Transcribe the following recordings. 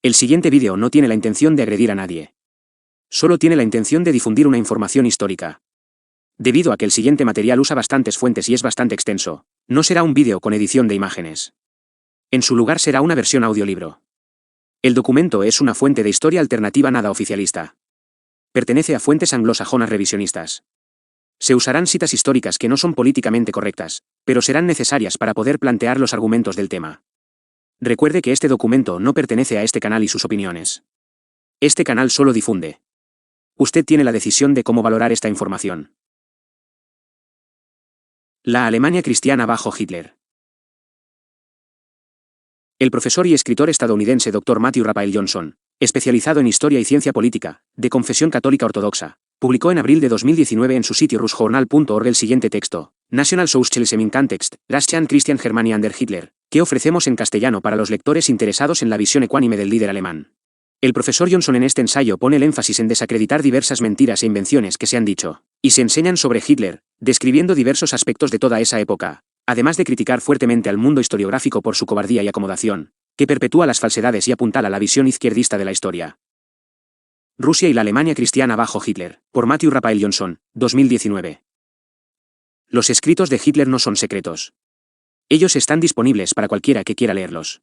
El siguiente vídeo no tiene la intención de agredir a nadie. Solo tiene la intención de difundir una información histórica. Debido a que el siguiente material usa bastantes fuentes y es bastante extenso, no será un vídeo con edición de imágenes. En su lugar será una versión audiolibro. El documento es una fuente de historia alternativa nada oficialista. Pertenece a fuentes anglosajonas revisionistas. Se usarán citas históricas que no son políticamente correctas, pero serán necesarias para poder plantear los argumentos del tema. Recuerde que este documento no pertenece a este canal y sus opiniones. Este canal solo difunde. Usted tiene la decisión de cómo valorar esta información. La Alemania cristiana bajo Hitler. El profesor y escritor estadounidense Dr. Matthew Raphael Johnson, especializado en historia y ciencia política, de confesión católica ortodoxa, publicó en abril de 2019 en su sitio russjournal.org el siguiente texto: National Socialism in Context, Russian Christian Germany under Hitler, que ofrecemos en castellano para los lectores interesados en la visión ecuánime del líder alemán. El profesor Johnson en este ensayo pone el énfasis en desacreditar diversas mentiras e invenciones que se han dicho y se enseñan sobre Hitler, describiendo diversos aspectos de toda esa época, además de criticar fuertemente al mundo historiográfico por su cobardía y acomodación, que perpetúa las falsedades y apuntala la visión izquierdista de la historia. Rusia y la Alemania cristiana bajo Hitler, por Matthew Raphael Johnson, 2019. Los escritos de Hitler no son secretos. Ellos están disponibles para cualquiera que quiera leerlos.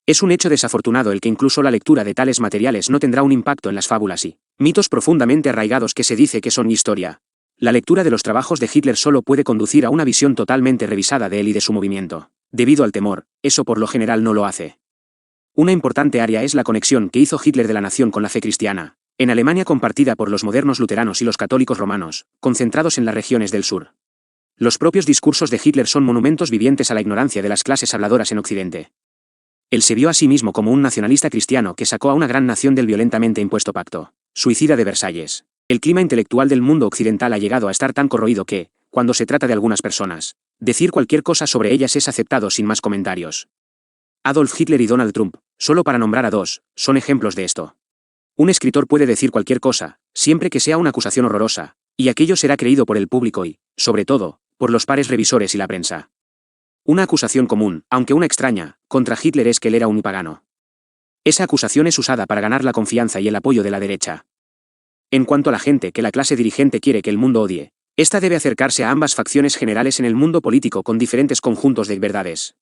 Es un hecho desafortunado el que incluso la lectura de tales materiales no tendrá un impacto en las fábulas y mitos profundamente arraigados que se dice que son historia. La lectura de los trabajos de Hitler solo puede conducir a una visión totalmente revisada de él y de su movimiento. Debido al temor, eso por lo general no lo hace. Una importante área es la conexión que hizo Hitler de la nación con la fe cristiana, en Alemania compartida por los modernos luteranos y los católicos romanos, concentrados en las regiones del sur. Los propios discursos de Hitler son monumentos vivientes a la ignorancia de las clases habladoras en Occidente. Él se vio a sí mismo como un nacionalista cristiano que sacó a una gran nación del violentamente impuesto pacto suicida de Versalles. El clima intelectual del mundo occidental ha llegado a estar tan corroído que, cuando se trata de algunas personas, decir cualquier cosa sobre ellas es aceptado sin más comentarios. Adolf Hitler y Donald Trump, solo para nombrar a dos, son ejemplos de esto. Un escritor puede decir cualquier cosa, siempre que sea una acusación horrorosa, y aquello será creído por el público y, sobre todo, por los pares revisores y la prensa. Una acusación común, aunque una extraña, contra Hitler es que él era un pagano. Esa acusación es usada para ganar la confianza y el apoyo de la derecha. En cuanto a la gente que la clase dirigente quiere que el mundo odie, esta debe acercarse a ambas facciones generales en el mundo político con diferentes conjuntos de verdades.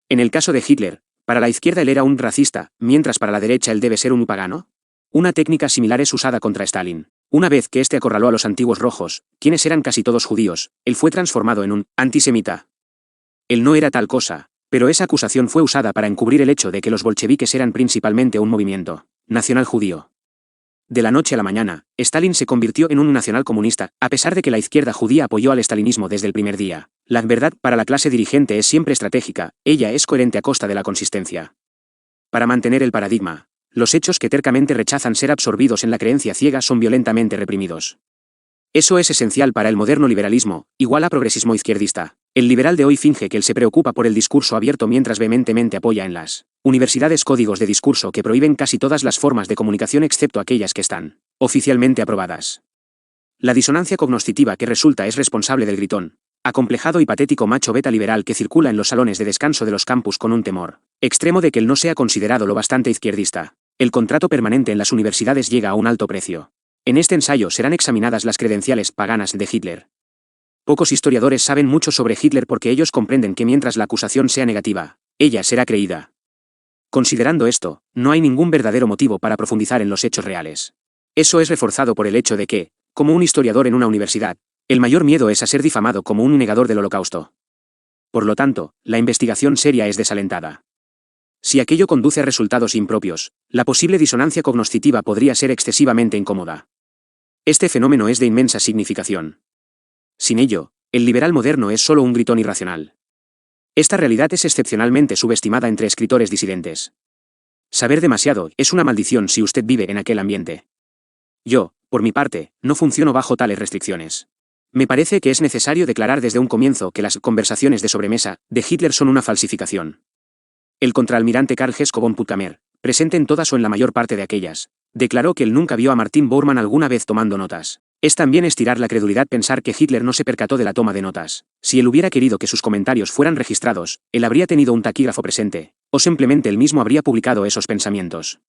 En el caso de Hitler, para la izquierda él era un racista, mientras para la derecha él debe ser un pagano. Una técnica similar es usada contra Stalin. Una vez que este acorraló a los antiguos rojos, quienes eran casi todos judíos, él fue transformado en un antisemita. Él no era tal cosa, pero esa acusación fue usada para encubrir el hecho de que los bolcheviques eran principalmente un movimiento nacional judío. De la noche a la mañana, Stalin se convirtió en un nacional comunista, a pesar de que la izquierda judía apoyó al estalinismo desde el primer día. La verdad para la clase dirigente es siempre estratégica, ella es coherente a costa de la consistencia. Para mantener el paradigma, los hechos que tercamente rechazan ser absorbidos en la creencia ciega son violentamente reprimidos. Eso es esencial para el moderno liberalismo, igual a progresismo izquierdista. El liberal de hoy finge que él se preocupa por el discurso abierto mientras vehementemente apoya en las universidades códigos de discurso que prohíben casi todas las formas de comunicación excepto aquellas que están oficialmente aprobadas. La disonancia cognoscitiva que resulta es responsable del gritón, acomplejado y patético macho beta liberal que circula en los salones de descanso de los campus con un temor extremo de que él no sea considerado lo bastante izquierdista. El contrato permanente en las universidades llega a un alto precio. En este ensayo serán examinadas las credenciales paganas de Hitler. Pocos historiadores saben mucho sobre Hitler porque ellos comprenden que mientras la acusación sea negativa, ella será creída. Considerando esto, no hay ningún verdadero motivo para profundizar en los hechos reales. Eso es reforzado por el hecho de que, como un historiador en una universidad, el mayor miedo es a ser difamado como un negador del Holocausto. Por lo tanto, la investigación seria es desalentada. Si aquello conduce a resultados impropios, la posible disonancia cognoscitiva podría ser excesivamente incómoda. Este fenómeno es de inmensa significación. Sin ello, el liberal moderno es solo un gritón irracional. Esta realidad es excepcionalmente subestimada entre escritores disidentes. Saber demasiado es una maldición si usted vive en aquel ambiente. Yo, por mi parte, no funciono bajo tales restricciones. Me parece que es necesario declarar desde un comienzo que las conversaciones de sobremesa de Hitler son una falsificación. El contraalmirante Karl Jesko von Puttkamer, presente en todas o en la mayor parte de aquellas, declaró que él nunca vio a Martin Bormann alguna vez tomando notas. Es también estirar la credulidad pensar que Hitler no se percató de la toma de notas. Si él hubiera querido que sus comentarios fueran registrados, él habría tenido un taquígrafo presente, O simplemente él mismo habría publicado esos pensamientos.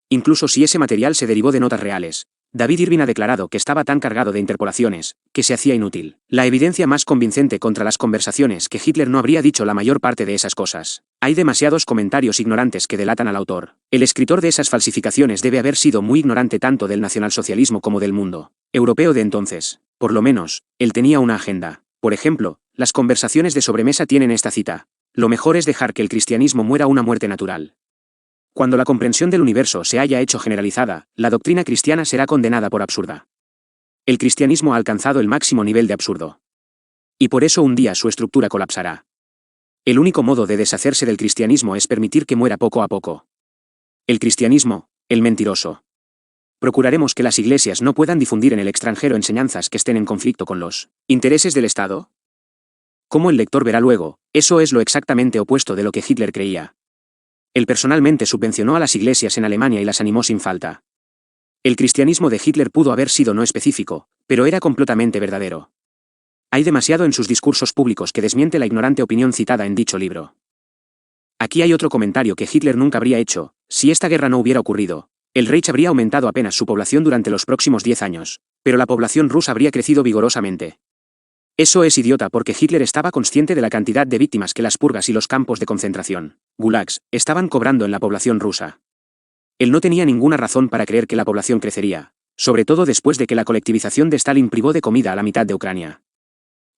Incluso si ese material se derivó de notas reales, David Irving ha declarado que estaba tan cargado de interpolaciones, que se hacía inútil. La evidencia más convincente contra las conversaciones que Hitler no habría dicho la mayor parte de esas cosas. Hay demasiados comentarios ignorantes que delatan al autor. El escritor de esas falsificaciones debe haber sido muy ignorante tanto del nacionalsocialismo como del mundo europeo de entonces. Por lo menos, él tenía una agenda. Por ejemplo, las conversaciones de sobremesa tienen esta cita: lo mejor es dejar que el cristianismo muera una muerte natural. Cuando la comprensión del universo se haya hecho generalizada, la doctrina cristiana será condenada por absurda. El cristianismo ha alcanzado el máximo nivel de absurdo. Y por eso un día su estructura colapsará. El único modo de deshacerse del cristianismo es permitir que muera poco a poco. El cristianismo, el mentiroso. ¿Procuraremos que las iglesias no puedan difundir en el extranjero enseñanzas que estén en conflicto con los intereses del Estado? Como el lector verá luego, eso es lo exactamente opuesto de lo que Hitler creía. Él personalmente subvencionó a las iglesias en Alemania y las animó sin falta. El cristianismo de Hitler pudo haber sido no específico, pero era completamente verdadero. Hay demasiado en sus discursos públicos que desmiente la ignorante opinión citada en dicho libro. Aquí hay otro comentario que Hitler nunca habría hecho: si esta guerra no hubiera ocurrido, el Reich habría aumentado apenas su población durante los próximos 10 años, pero la población rusa habría crecido vigorosamente. Eso es idiota porque Hitler estaba consciente de la cantidad de víctimas que las purgas y los campos de concentración, gulags, estaban cobrando en la población rusa. Él no tenía ninguna razón para creer que la población crecería, sobre todo después de que la colectivización de Stalin privó de comida a la mitad de Ucrania.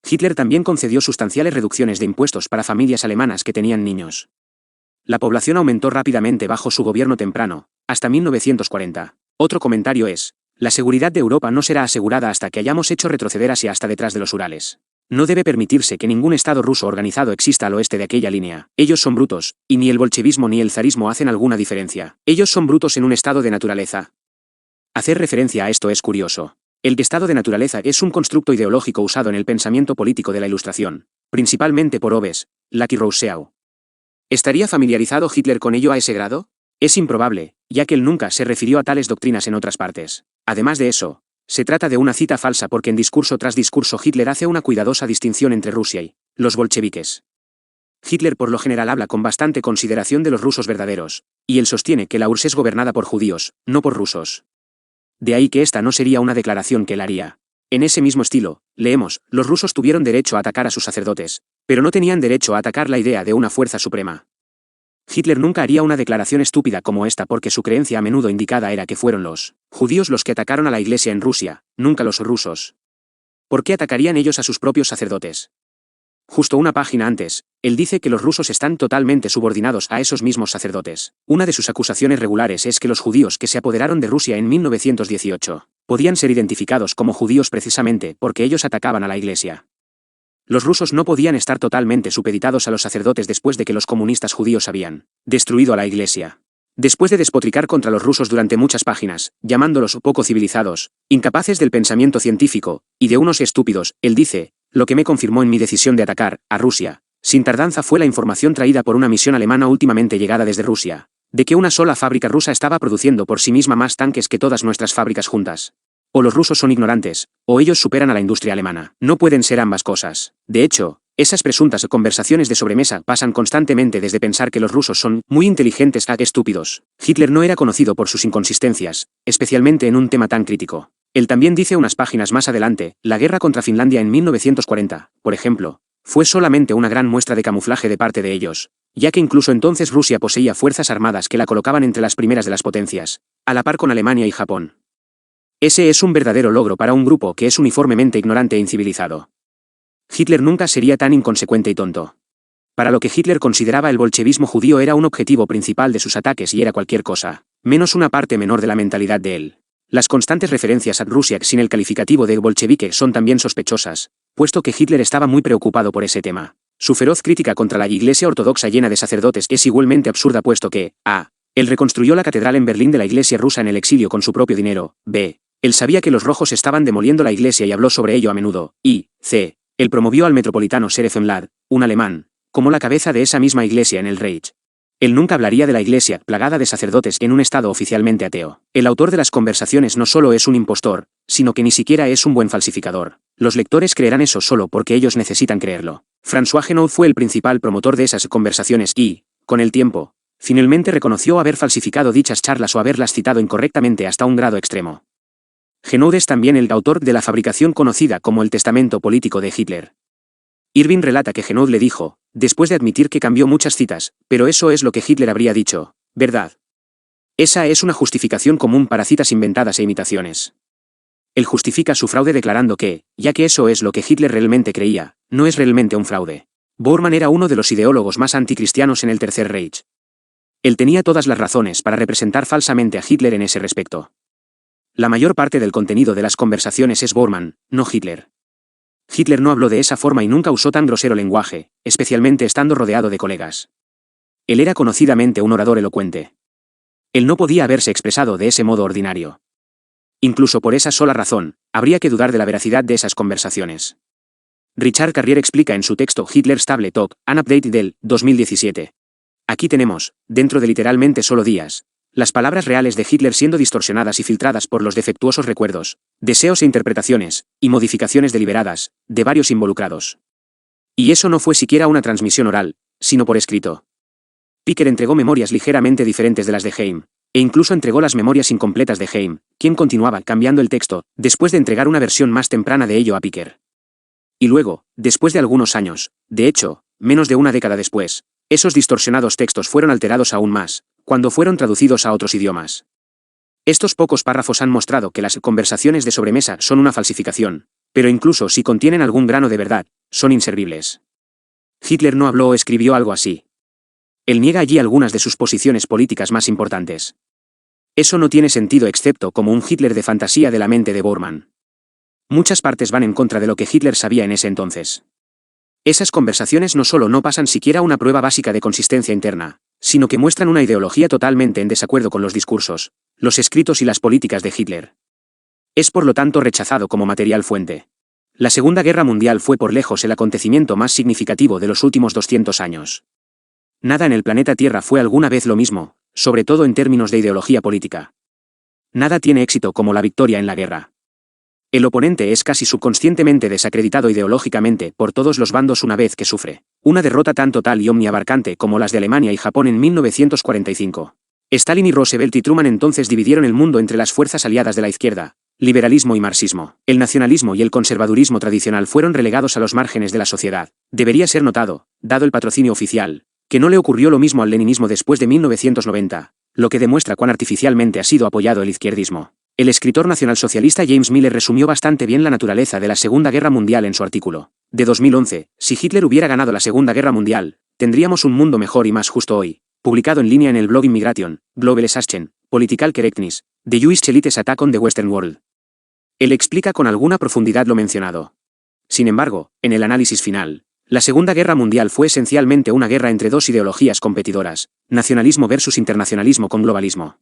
Hitler también concedió sustanciales reducciones de impuestos para familias alemanas que tenían niños. La población aumentó rápidamente bajo su gobierno temprano, hasta 1940. Otro comentario es: la seguridad de Europa no será asegurada hasta que hayamos hecho retroceder Asia hasta detrás de los Urales. No debe permitirse que ningún Estado ruso organizado exista al oeste de aquella línea. Ellos son brutos, y ni el bolchevismo ni el zarismo hacen alguna diferencia. Ellos son brutos en un estado de naturaleza. Hacer referencia a esto es curioso. El estado de naturaleza es un constructo ideológico usado en el pensamiento político de la Ilustración, principalmente por Hobbes, Locke y Rousseau. ¿Estaría familiarizado Hitler con ello a ese grado? Es improbable, ya que él nunca se refirió a tales doctrinas en otras partes. Además de eso, se trata de una cita falsa porque en discurso tras discurso Hitler hace una cuidadosa distinción entre Rusia y los bolcheviques. Hitler por lo general habla con bastante consideración de los rusos verdaderos, y él sostiene que la URSS es gobernada por judíos, no por rusos. De ahí que esta no sería una declaración que él haría. En ese mismo estilo, leemos: los rusos tuvieron derecho a atacar a sus sacerdotes, pero no tenían derecho a atacar la idea de una fuerza suprema. Hitler nunca haría una declaración estúpida como esta porque su creencia a menudo indicada era que fueron los judíos los que atacaron a la iglesia en Rusia, nunca los rusos. ¿Por qué atacarían ellos a sus propios sacerdotes? Justo una página antes, él dice que los rusos están totalmente subordinados a esos mismos sacerdotes. Una de sus acusaciones regulares es que los judíos que se apoderaron de Rusia en 1918 podían ser identificados como judíos precisamente porque ellos atacaban a la iglesia. Los rusos no podían estar totalmente supeditados a los sacerdotes después de que los comunistas judíos habían destruido a la iglesia. Después de despotricar contra los rusos durante muchas páginas, llamándolos poco civilizados, incapaces del pensamiento científico, y de unos estúpidos, él dice: lo que me confirmó en mi decisión de atacar a Rusia, sin tardanza, fue la información traída por una misión alemana últimamente llegada desde Rusia, de que una sola fábrica rusa estaba produciendo por sí misma más tanques que todas nuestras fábricas juntas. O los rusos son ignorantes, o ellos superan a la industria alemana. No pueden ser ambas cosas. De hecho, esas presuntas conversaciones de sobremesa pasan constantemente desde pensar que los rusos son muy inteligentes a estúpidos. Hitler no era conocido por sus inconsistencias, especialmente en un tema tan crítico. Él también dice unas páginas más adelante: la guerra contra Finlandia en 1940, por ejemplo, fue solamente una gran muestra de camuflaje de parte de ellos, ya que incluso entonces Rusia poseía fuerzas armadas que la colocaban entre las primeras de las potencias, a la par con Alemania y Japón. Ese es un verdadero logro para un grupo que es uniformemente ignorante e incivilizado. Hitler nunca sería tan inconsecuente y tonto. Para lo que Hitler consideraba el bolchevismo judío era un objetivo principal de sus ataques y era cualquier cosa, menos una parte menor de la mentalidad de él. Las constantes referencias a Rusia sin el calificativo de bolchevique son también sospechosas, puesto que Hitler estaba muy preocupado por ese tema. Su feroz crítica contra la Iglesia ortodoxa llena de sacerdotes es igualmente absurda puesto que, a. él reconstruyó la catedral en Berlín de la Iglesia rusa en el exilio con su propio dinero, b. él sabía que los rojos estaban demoliendo la iglesia y habló sobre ello a menudo, y c. él promovió al metropolitano Serefenlad, un alemán, como la cabeza de esa misma iglesia en el Reich. Él nunca hablaría de la iglesia, plagada de sacerdotes en un estado oficialmente ateo. El autor de las conversaciones no solo es un impostor, sino que ni siquiera es un buen falsificador. Los lectores creerán eso solo porque ellos necesitan creerlo. François Genoud fue el principal promotor de esas conversaciones y, Con el tiempo, finalmente reconoció haber falsificado dichas charlas o haberlas citado incorrectamente hasta un grado extremo. Genoud es también el autor de la fabricación conocida como el testamento político de Hitler. Irving relata que Genoud le dijo, después de admitir que cambió muchas citas, pero eso es lo que Hitler habría dicho, ¿verdad? Esa es una justificación común para citas inventadas e imitaciones. Él justifica su fraude declarando que, ya que eso es lo que Hitler realmente creía, no es realmente un fraude. Bormann era uno de los ideólogos más anticristianos en el Tercer Reich. Él tenía todas las razones para representar falsamente a Hitler en ese respecto. La mayor parte del contenido de las conversaciones es Bormann, no Hitler. Hitler no habló de esa forma y nunca usó tan grosero lenguaje, especialmente estando rodeado de colegas. Él era conocidamente un orador elocuente. Él no podía haberse expresado de ese modo ordinario. Incluso por esa sola razón, habría que dudar de la veracidad de esas conversaciones. Richard Carrier explica en su texto Hitler's Table Talk, an Update del 2017. Aquí tenemos, dentro de literalmente solo días, las palabras reales de Hitler siendo distorsionadas y filtradas por los defectuosos recuerdos, deseos e interpretaciones, y modificaciones deliberadas, de varios involucrados. Y eso no fue siquiera una transmisión oral, sino por escrito. Picker entregó memorias ligeramente diferentes de las de Heim, e incluso entregó las memorias incompletas de Heim, quien continuaba cambiando el texto, después de entregar una versión más temprana de ello a Picker. Y luego, después de algunos años, de hecho, menos de una década después, esos distorsionados textos fueron alterados aún más, cuando fueron traducidos a otros idiomas. Estos pocos párrafos han mostrado que las conversaciones de sobremesa son una falsificación, pero incluso si contienen algún grano de verdad, son inservibles. Hitler no habló o escribió algo así. Él niega allí algunas de sus posiciones políticas más importantes. Eso no tiene sentido excepto como un Hitler de fantasía de la mente de Bormann. Muchas partes van en contra de lo que Hitler sabía en ese entonces. Esas conversaciones no solo no pasan siquiera una prueba básica de consistencia interna, sino que muestran una ideología totalmente en desacuerdo con los discursos, los escritos y las políticas de Hitler. Es por lo tanto rechazado como material fuente. La Segunda Guerra Mundial fue por lejos el acontecimiento más significativo de los últimos 200 años. Nada en el planeta Tierra fue alguna vez lo mismo, sobre todo en términos de ideología política. Nada tiene éxito como la victoria en la guerra. El oponente es casi subconscientemente desacreditado ideológicamente por todos los bandos una vez que sufre una derrota tan total y omniabarcante como las de Alemania y Japón en 1945. Stalin y Roosevelt y Truman entonces dividieron el mundo entre las fuerzas aliadas de la izquierda, liberalismo y marxismo. El nacionalismo y el conservadurismo tradicional fueron relegados a los márgenes de la sociedad. Debería ser notado, dado el patrocinio oficial, que no le ocurrió lo mismo al leninismo después de 1990, lo que demuestra cuán artificialmente ha sido apoyado el izquierdismo. El escritor nacionalsocialista James Miller resumió bastante bien la naturaleza de la Segunda Guerra Mundial en su artículo de 2011, Si Hitler hubiera ganado la Segunda Guerra Mundial, tendríamos un mundo mejor y más justo hoy, publicado en línea en el blog Immigration, Global Sachen, Political Correctness, The Jewish Elites Attack on the Western World. Él explica con alguna profundidad lo mencionado. Sin embargo, en el análisis final, la Segunda Guerra Mundial fue esencialmente una guerra entre dos ideologías competidoras, nacionalismo versus internacionalismo con globalismo.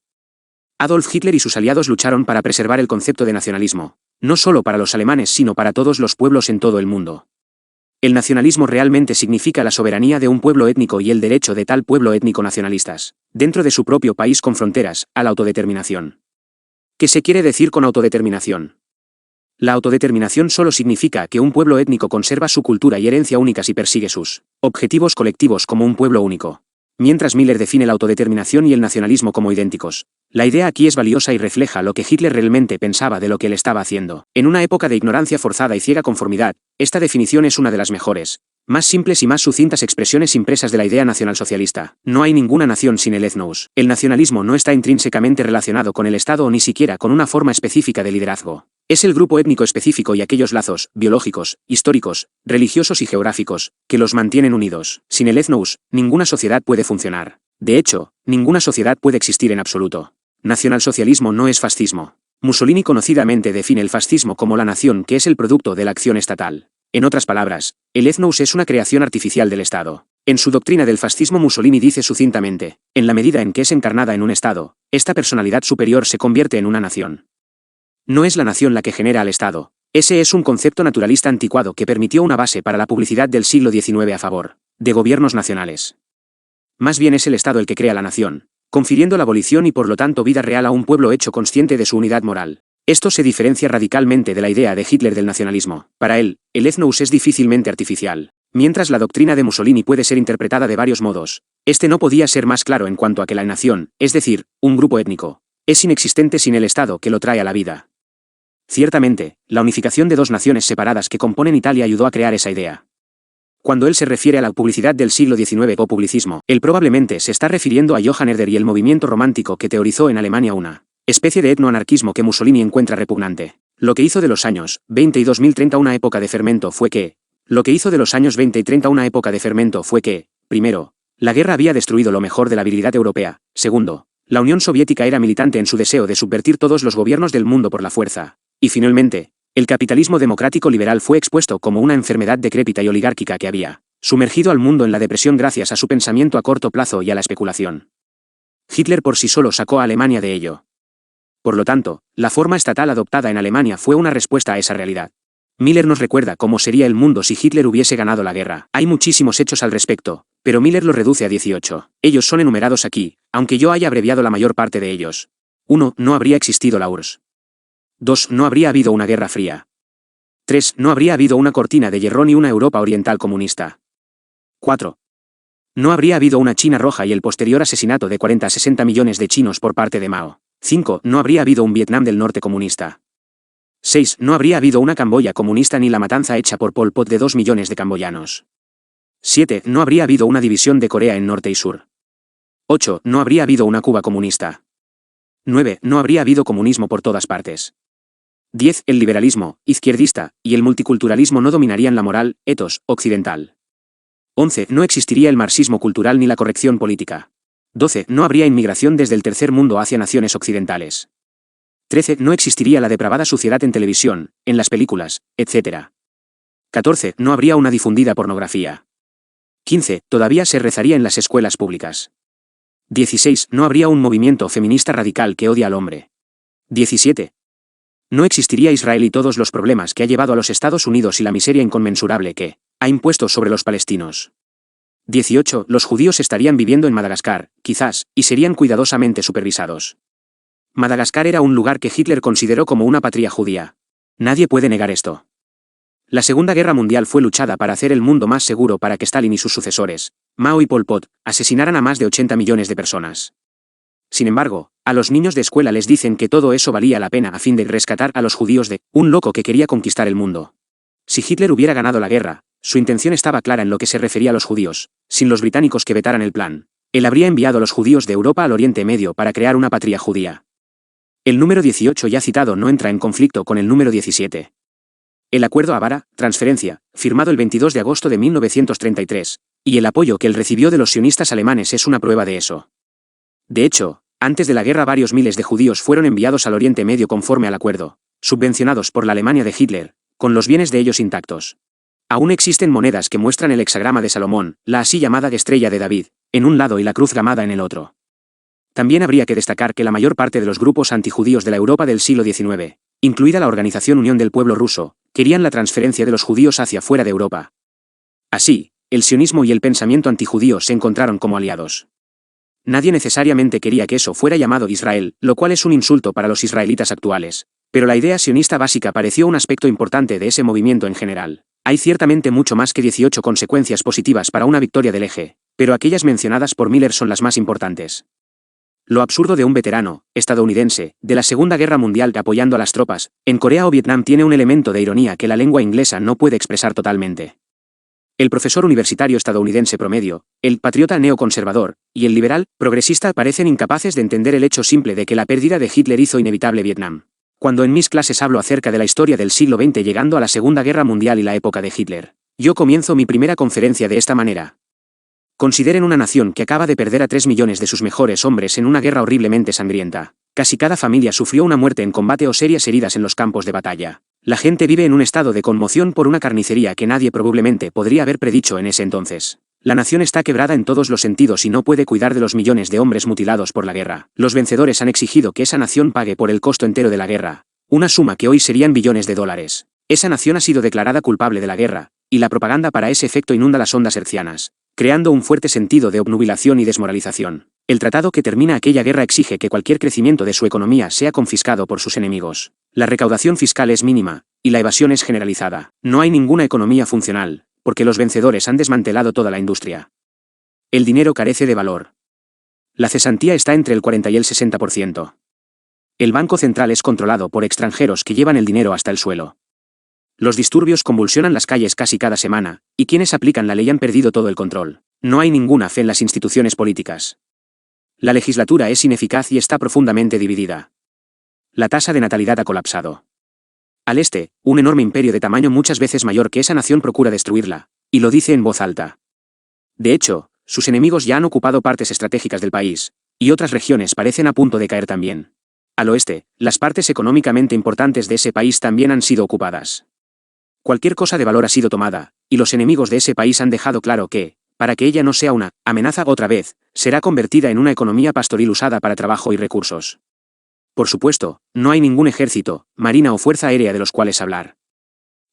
Adolf Hitler y sus aliados lucharon para preservar el concepto de nacionalismo, no solo para los alemanes sino para todos los pueblos en todo el mundo. El nacionalismo realmente significa la soberanía de un pueblo étnico y el derecho de tal pueblo étnico nacionalistas, dentro de su propio país con fronteras, a la autodeterminación. ¿Qué se quiere decir con autodeterminación? La autodeterminación solo significa que un pueblo étnico conserva su cultura y herencia únicas y persigue sus objetivos colectivos como un pueblo único. Mientras Miller define la autodeterminación y el nacionalismo como idénticos, la idea aquí es valiosa y refleja lo que Hitler realmente pensaba de lo que él estaba haciendo. En una época de ignorancia forzada y ciega conformidad, esta definición es una de las mejores, más simples y más sucintas expresiones impresas de la idea nacionalsocialista. No hay ninguna nación sin el Ethnos. El nacionalismo no está intrínsecamente relacionado con el Estado o ni siquiera con una forma específica de liderazgo. Es el grupo étnico específico y aquellos lazos, biológicos, históricos, religiosos y geográficos, que los mantienen unidos. Sin el Ethnos, ninguna sociedad puede funcionar. De hecho, ninguna sociedad puede existir en absoluto. Nacionalsocialismo no es fascismo. Mussolini conocidamente define el fascismo como la nación que es el producto de la acción estatal. En otras palabras, el Ethnos es una creación artificial del Estado. En su doctrina del fascismo Mussolini dice sucintamente, en la medida en que es encarnada en un Estado, esta personalidad superior se convierte en una nación. No es la nación la que genera al Estado. Ese es un concepto naturalista anticuado que permitió una base para la publicidad del siglo XIX a favor de gobiernos nacionales. Más bien es el Estado el que crea la nación, confiriendo la abolición y por lo tanto vida real a un pueblo hecho consciente de su unidad moral. Esto se diferencia radicalmente de la idea de Hitler del nacionalismo. Para él, el Ethnos es difícilmente artificial. Mientras la doctrina de Mussolini puede ser interpretada de varios modos, Este no podía ser más claro en cuanto a que la nación, es decir, un grupo étnico, es inexistente sin el Estado que lo trae a la vida. Ciertamente, la unificación de dos naciones separadas que componen Italia ayudó a crear esa idea. Cuando él se refiere a la publicidad del siglo XIX o publicismo, él probablemente se está refiriendo a Johann Herder y el movimiento romántico que teorizó en Alemania una especie de etnoanarquismo que Mussolini encuentra repugnante. Lo que hizo de los años 20 y 2030 una época de fermento fue que, primero, la guerra había destruido lo mejor de la virilidad europea, segundo, la Unión Soviética era militante en su deseo de subvertir todos los gobiernos del mundo por la fuerza, y finalmente, el capitalismo democrático liberal fue expuesto como una enfermedad decrépita y oligárquica que había sumergido al mundo en la depresión gracias a su pensamiento a corto plazo y a la especulación. Hitler por sí solo sacó a Alemania de ello. Por lo tanto, la forma estatal adoptada en Alemania fue una respuesta a esa realidad. Miller nos recuerda cómo sería el mundo si Hitler hubiese ganado la guerra. Hay muchísimos hechos al respecto, pero Miller lo reduce a 18. Ellos son enumerados aquí, aunque yo haya abreviado la mayor parte de ellos. 1. No habría existido la URSS. 2. No habría habido una guerra fría. 3. No habría habido una cortina de hierro ni una Europa oriental comunista. 4. No habría habido una China roja y el posterior asesinato de 40 a 60 millones de chinos por parte de Mao. 5. No habría habido un Vietnam del Norte comunista. 6. No habría habido una Camboya comunista ni la matanza hecha por Pol Pot de 2 millones de camboyanos. 7. No habría habido una división de Corea en norte y sur. 8. No habría habido una Cuba comunista. 9. No habría habido comunismo por todas partes. 10. El liberalismo, izquierdista, y el multiculturalismo no dominarían la moral, ethos, occidental. 11. No existiría el marxismo cultural ni la corrección política. 12. No habría inmigración desde el tercer mundo hacia naciones occidentales. 13. No existiría la depravada suciedad en televisión, en las películas, etc. 14. No habría una difundida pornografía. 15. Todavía se rezaría en las escuelas públicas. 16. No habría un movimiento feminista radical que odia al hombre. 17. No existiría Israel y todos los problemas que ha llevado a los Estados Unidos y la miseria inconmensurable que ha impuesto sobre los palestinos. 18. Los judíos estarían viviendo en Madagascar, quizás, y serían cuidadosamente supervisados. Madagascar era un lugar que Hitler consideró como una patria judía. Nadie puede negar esto. La Segunda Guerra Mundial fue luchada para hacer el mundo más seguro para que Stalin y sus sucesores, Mao y Pol Pot, asesinaran a más de 80 millones de personas. Sin embargo, a los niños de escuela les dicen que todo eso valía la pena a fin de rescatar a los judíos de un loco que quería conquistar el mundo. Si Hitler hubiera ganado la guerra, su intención estaba clara en lo que se refería a los judíos, sin los británicos que vetaran el plan. Él habría enviado a los judíos de Europa al Oriente Medio para crear una patria judía. El número 18 ya citado no entra en conflicto con el número 17. El acuerdo Avara, transferencia, firmado el 22 de agosto de 1933, y el apoyo que él recibió de los sionistas alemanes es una prueba de eso. De hecho, antes de la guerra varios miles de judíos fueron enviados al Oriente Medio conforme al acuerdo, subvencionados por la Alemania de Hitler, con los bienes de ellos intactos. Aún existen monedas que muestran el hexagrama de Salomón, la así llamada estrella de David, en un lado y la cruz gamada en el otro. También habría que destacar que la mayor parte de los grupos antijudíos de la Europa del siglo XIX, incluida la Organización Unión del Pueblo Ruso, querían la transferencia de los judíos hacia fuera de Europa. Así, el sionismo y el pensamiento antijudío se encontraron como aliados. Nadie necesariamente quería que eso fuera llamado Israel, lo cual es un insulto para los israelitas actuales, pero la idea sionista básica pareció un aspecto importante de ese movimiento en general. Hay ciertamente mucho más que 18 consecuencias positivas para una victoria del eje, pero aquellas mencionadas por Miller son las más importantes. Lo absurdo de un veterano, estadounidense, de la Segunda Guerra Mundial apoyando a las tropas, en Corea o Vietnam tiene un elemento de ironía que la lengua inglesa no puede expresar totalmente. El profesor universitario estadounidense promedio, el patriota neoconservador, y el liberal, progresista parecen incapaces de entender el hecho simple de que la pérdida de Hitler hizo inevitable Vietnam. Cuando en mis clases hablo acerca de la historia del siglo XX llegando a la Segunda Guerra Mundial y la época de Hitler, yo comienzo mi primera conferencia de esta manera. Consideren una nación que acaba de perder a 3 millones de sus mejores hombres en una guerra horriblemente sangrienta. Casi cada familia sufrió una muerte en combate o serias heridas en los campos de batalla. La gente vive en un estado de conmoción por una carnicería que nadie probablemente podría haber predicho en ese entonces. La nación está quebrada en todos los sentidos y no puede cuidar de los millones de hombres mutilados por la guerra. Los vencedores han exigido que esa nación pague por el costo entero de la guerra, una suma que hoy serían billones de dólares. Esa nación ha sido declarada culpable de la guerra, y la propaganda para ese efecto inunda las ondas hercianas, creando un fuerte sentido de obnubilación y desmoralización. El tratado que termina aquella guerra exige que cualquier crecimiento de su economía sea confiscado por sus enemigos. La recaudación fiscal es mínima, y la evasión es generalizada. No hay ninguna economía funcional, porque los vencedores han desmantelado toda la industria. El dinero carece de valor. La cesantía está entre el 40 y el 60%. El Banco Central es controlado por extranjeros que llevan el dinero hasta el suelo. Los disturbios convulsionan las calles casi cada semana, y quienes aplican la ley han perdido todo el control. No hay ninguna fe en las instituciones políticas. La legislatura es ineficaz y está profundamente dividida. La tasa de natalidad ha colapsado. Al este, un enorme imperio de tamaño muchas veces mayor que esa nación procura destruirla, y lo dice en voz alta. De hecho, sus enemigos ya han ocupado partes estratégicas del país, y otras regiones parecen a punto de caer también. Al oeste, las partes económicamente importantes de ese país también han sido ocupadas. Cualquier cosa de valor ha sido tomada, y los enemigos de ese país han dejado claro que, para que ella no sea una amenaza otra vez, será convertida en una economía pastoril usada para trabajo y recursos. Por supuesto, no hay ningún ejército, marina o fuerza aérea de los cuales hablar.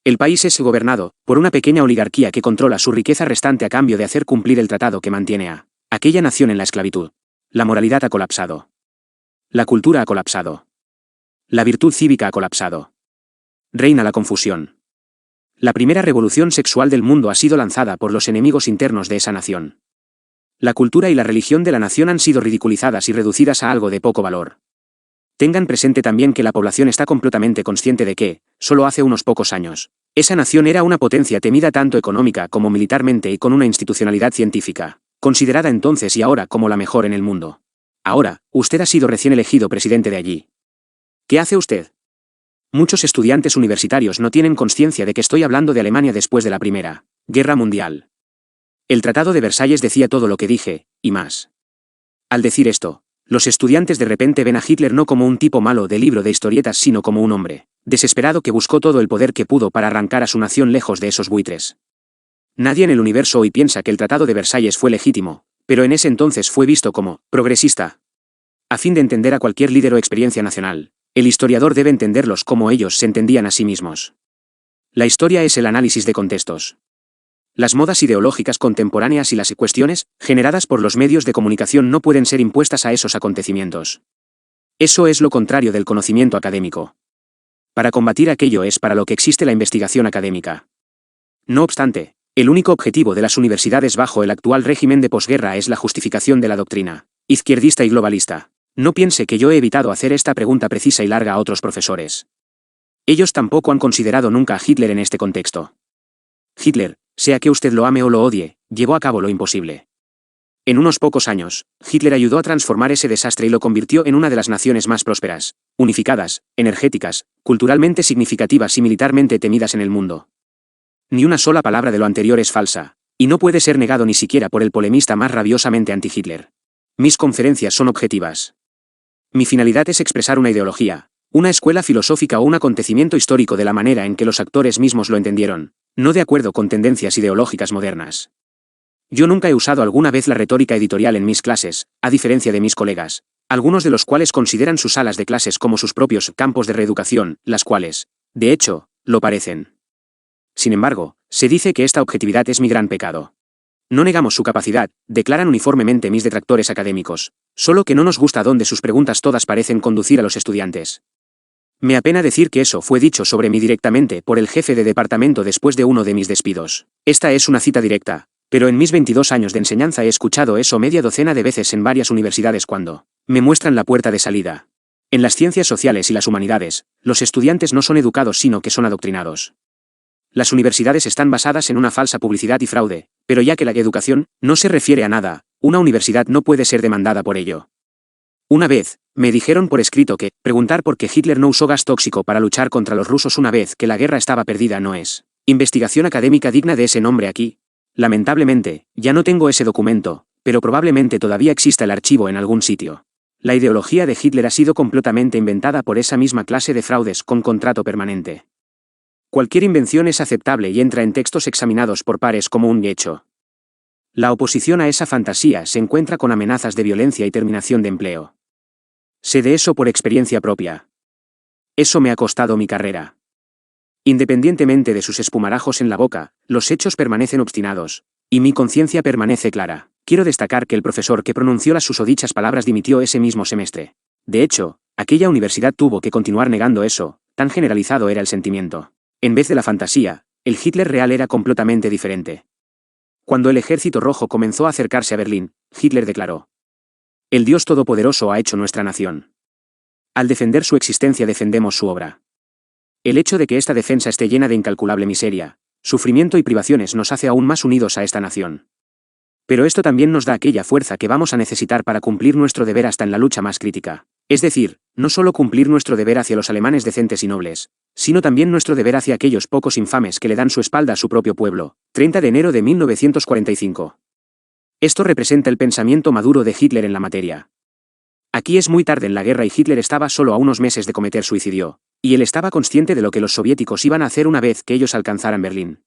El país es gobernado por una pequeña oligarquía que controla su riqueza restante a cambio de hacer cumplir el tratado que mantiene a aquella nación en la esclavitud. La moralidad ha colapsado. La cultura ha colapsado. La virtud cívica ha colapsado. Reina la confusión. La primera revolución sexual del mundo ha sido lanzada por los enemigos internos de esa nación. La cultura y la religión de la nación han sido ridiculizadas y reducidas a algo de poco valor. Tengan presente también que la población está completamente consciente de que, solo hace unos pocos años, esa nación era una potencia temida tanto económica como militarmente y con una institucionalidad científica, considerada entonces y ahora como la mejor en el mundo. Ahora, usted ha sido recién elegido presidente de allí. ¿Qué hace usted? Muchos estudiantes universitarios no tienen conciencia de que estoy hablando de Alemania después de la Primera Guerra Mundial. El Tratado de Versalles decía todo lo que dije, y más. Al decir esto, los estudiantes de repente ven a Hitler no como un tipo malo de libro de historietas sino como un hombre desesperado que buscó todo el poder que pudo para arrancar a su nación lejos de esos buitres. Nadie en el universo hoy piensa que el Tratado de Versalles fue legítimo, pero en ese entonces fue visto como progresista. A fin de entender a cualquier líder o experiencia nacional, el historiador debe entenderlos como ellos se entendían a sí mismos. La historia es el análisis de contextos. Las modas ideológicas contemporáneas y las cuestiones, generadas por los medios de comunicación no pueden ser impuestas a esos acontecimientos. Eso es lo contrario del conocimiento académico. Para combatir aquello es para lo que existe la investigación académica. No obstante, el único objetivo de las universidades bajo el actual régimen de posguerra es la justificación de la doctrina izquierdista y globalista. No piense que yo he evitado hacer esta pregunta precisa y larga a otros profesores. Ellos tampoco han considerado nunca a Hitler en este contexto. Hitler, sea que usted lo ame o lo odie, llevó a cabo lo imposible. En unos pocos años, Hitler ayudó a transformar ese desastre y lo convirtió en una de las naciones más prósperas, unificadas, energéticas, culturalmente significativas y militarmente temidas en el mundo. Ni una sola palabra de lo anterior es falsa, y no puede ser negado ni siquiera por el polemista más rabiosamente anti-Hitler. Mis conferencias son objetivas. Mi finalidad es expresar una ideología, una escuela filosófica o un acontecimiento histórico de la manera en que los actores mismos lo entendieron, no de acuerdo con tendencias ideológicas modernas. Yo nunca he usado alguna vez la retórica editorial en mis clases, a diferencia de mis colegas, algunos de los cuales consideran sus salas de clases como sus propios campos de reeducación, las cuales, de hecho, lo parecen. Sin embargo, se dice que esta objetividad es mi gran pecado. No negamos su capacidad, declaran uniformemente mis detractores académicos, solo que no nos gusta dónde sus preguntas todas parecen conducir a los estudiantes. Me apena decir que eso fue dicho sobre mí directamente por el jefe de departamento después de uno de mis despidos. Esta es una cita directa, pero en mis 22 años de enseñanza he escuchado eso media docena de veces en varias universidades cuando me muestran la puerta de salida. En las ciencias sociales y las humanidades, los estudiantes no son educados sino que son adoctrinados. Las universidades están basadas en una falsa publicidad y fraude, pero ya que la educación no se refiere a nada, una universidad no puede ser demandada por ello. Una vez, me dijeron por escrito que preguntar por qué Hitler no usó gas tóxico para luchar contra los rusos una vez que la guerra estaba perdida no es investigación académica digna de ese nombre aquí. Lamentablemente, ya no tengo ese documento, pero probablemente todavía exista el archivo en algún sitio. La ideología de Hitler ha sido completamente inventada por esa misma clase de fraudes con contrato permanente. Cualquier invención es aceptable y entra en textos examinados por pares como un hecho. La oposición a esa fantasía se encuentra con amenazas de violencia y terminación de empleo. Sé de eso por experiencia propia. Eso me ha costado mi carrera. Independientemente de sus espumarajos en la boca, los hechos permanecen obstinados, y mi conciencia permanece clara. Quiero destacar que el profesor que pronunció las susodichas palabras dimitió ese mismo semestre. De hecho, aquella universidad tuvo que continuar negando eso, tan generalizado era el sentimiento. En vez de la fantasía, el Hitler real era completamente diferente. Cuando el Ejército Rojo comenzó a acercarse a Berlín, Hitler declaró: "El Dios Todopoderoso ha hecho nuestra nación. Al defender su existencia defendemos su obra. El hecho de que esta defensa esté llena de incalculable miseria, sufrimiento y privaciones nos hace aún más unidos a esta nación. Pero esto también nos da aquella fuerza que vamos a necesitar para cumplir nuestro deber hasta en la lucha más crítica. Es decir, no solo cumplir nuestro deber hacia los alemanes decentes y nobles, sino también nuestro deber hacia aquellos pocos infames que le dan su espalda a su propio pueblo". 30 de enero de 1945. Esto representa el pensamiento maduro de Hitler en la materia. Aquí es muy tarde en la guerra y Hitler estaba solo a unos meses de cometer suicidio, y él estaba consciente de lo que los soviéticos iban a hacer una vez que ellos alcanzaran Berlín.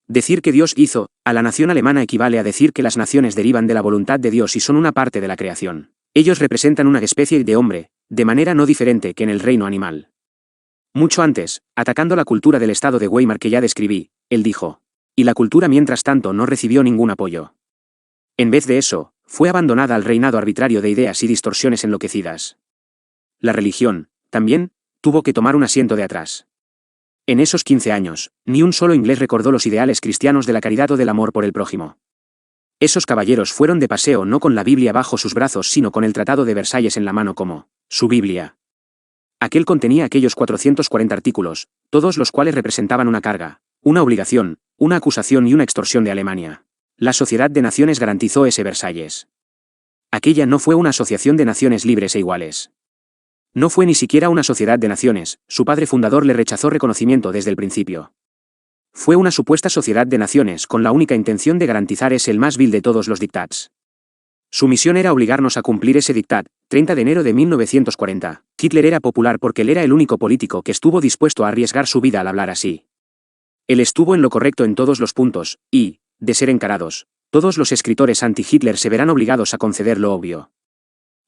Decir que Dios hizo a la nación alemana equivale a decir que las naciones derivan de la voluntad de Dios y son una parte de la creación. Ellos representan una especie de hombre, de manera no diferente que en el reino animal. Mucho antes, atacando la cultura del estado de Weimar que ya describí, él dijo: "Y la cultura mientras tanto no recibió ningún apoyo. En vez de eso, fue abandonada al reinado arbitrario de ideas y distorsiones enloquecidas. La religión, también, tuvo que tomar un asiento de atrás. En esos 15 años, ni un solo inglés recordó los ideales cristianos de la caridad o del amor por el prójimo. Esos caballeros fueron de paseo no con la Biblia bajo sus brazos sino con el Tratado de Versalles en la mano como su Biblia. Aquel contenía aquellos 440 artículos, todos los cuales representaban una carga, una obligación, una acusación y una extorsión de Alemania. La Sociedad de Naciones garantizó ese Versalles. Aquella no fue una asociación de naciones libres e iguales. No fue ni siquiera una sociedad de naciones, su padre fundador le rechazó reconocimiento desde el principio. Fue una supuesta sociedad de naciones con la única intención de garantizar el más vil de todos los dictats. Su misión era obligarnos a cumplir ese dictat. 30 de enero de 1940. Hitler era popular porque él era el único político que estuvo dispuesto a arriesgar su vida al hablar así. Él estuvo en lo correcto en todos los puntos, y, de ser encarados, todos los escritores anti-Hitler se verán obligados a conceder lo obvio.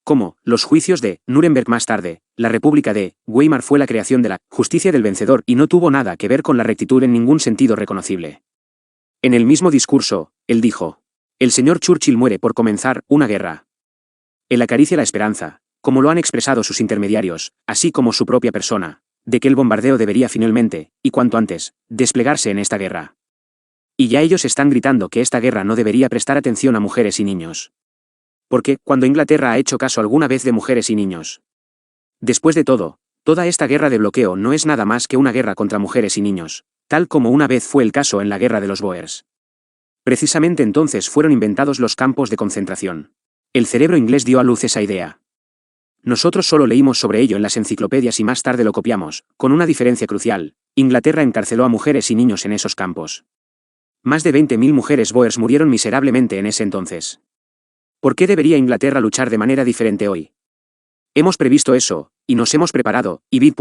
Como, los juicios de Nuremberg más tarde, la República de Weimar fue la creación de la justicia del vencedor y no tuvo nada que ver con la rectitud en ningún sentido reconocible. En el mismo discurso, él dijo: "El señor Churchill muere por comenzar una guerra. Él acaricia la esperanza, como lo han expresado sus intermediarios, así como su propia persona, de que el bombardeo debería finalmente, y cuanto antes, desplegarse en esta guerra. Y ya ellos están gritando que esta guerra no debería prestar atención a mujeres y niños. Porque, cuando Inglaterra ha hecho caso alguna vez de mujeres y niños? Después de todo, toda esta guerra de bloqueo no es nada más que una guerra contra mujeres y niños, tal como una vez fue el caso en la guerra de los Boers. Precisamente entonces fueron inventados los campos de concentración. El cerebro inglés dio a luz esa idea. Nosotros solo leímos sobre ello en las enciclopedias y más tarde lo copiamos, con una diferencia crucial: Inglaterra encarceló a mujeres y niños en esos campos. Más de 20.000 mujeres Boers murieron miserablemente en ese entonces. ¿Por qué debería Inglaterra luchar de manera diferente hoy? Hemos previsto eso, y nos hemos preparado, y vid.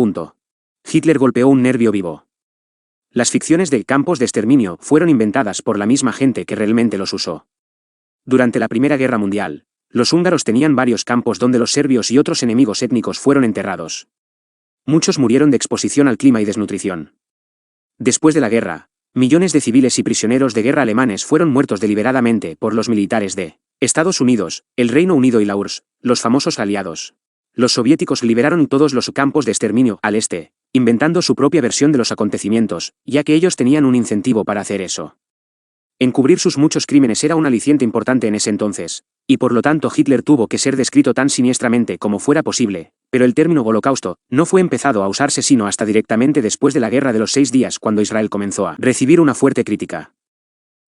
Hitler golpeó un nervio vivo. Las ficciones de campos de exterminio fueron inventadas por la misma gente que realmente los usó. Durante la Primera Guerra Mundial, los húngaros tenían varios campos donde los serbios y otros enemigos étnicos fueron enterrados. Muchos murieron de exposición al clima y desnutrición. Después de la guerra, millones de civiles y prisioneros de guerra alemanes fueron muertos deliberadamente por los militares de Estados Unidos, el Reino Unido y la URSS, los famosos aliados. Los soviéticos liberaron todos los campos de exterminio al este, inventando su propia versión de los acontecimientos, ya que ellos tenían un incentivo para hacer eso. Encubrir sus muchos crímenes era un aliciente importante en ese entonces, y por lo tanto Hitler tuvo que ser descrito tan siniestramente como fuera posible, pero el término Holocausto no fue empezado a usarse sino hasta directamente después de la Guerra de los 6 días cuando Israel comenzó a recibir una fuerte crítica.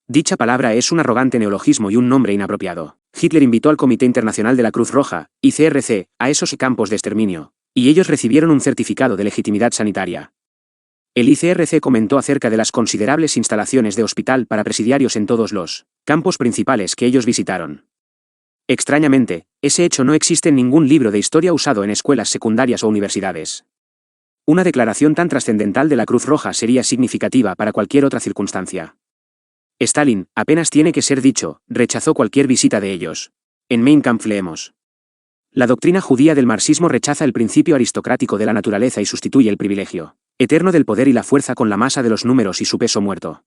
Dicha palabra es un arrogante neologismo y un nombre inapropiado. Hitler invitó al Comité Internacional de la Cruz Roja, ICRC, a esos campos de exterminio, y ellos recibieron un certificado de legitimidad sanitaria. El ICRC comentó acerca de las considerables instalaciones de hospital para presidiarios en todos los campos principales que ellos visitaron. Extrañamente, ese hecho no existe en ningún libro de historia usado en escuelas secundarias o universidades. Una declaración tan trascendental de la Cruz Roja sería significativa para cualquier otra circunstancia. Stalin, apenas tiene que ser dicho, rechazó cualquier visita de ellos. En Mein Kampf leemos: la doctrina judía del marxismo rechaza el principio aristocrático de la naturaleza y sustituye el privilegio eterno del poder y la fuerza con la masa de los números y su peso muerto.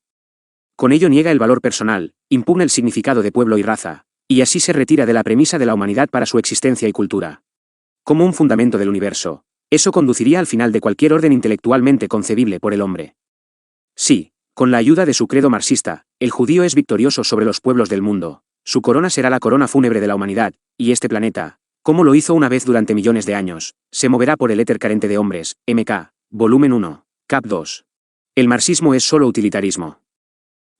Con ello niega el valor personal, impugna el significado de pueblo y raza, y así se retira de la premisa de la humanidad para su existencia y cultura. Como un fundamento del universo, eso conduciría al final de cualquier orden intelectualmente concebible por el hombre. Sí, Con la ayuda de su credo marxista, el judío es victorioso sobre los pueblos del mundo. Su corona será la corona fúnebre de la humanidad, y este planeta, como lo hizo una vez durante millones de años, se moverá por el éter carente de hombres. MK, volumen 1, cap 2. El marxismo es solo utilitarismo.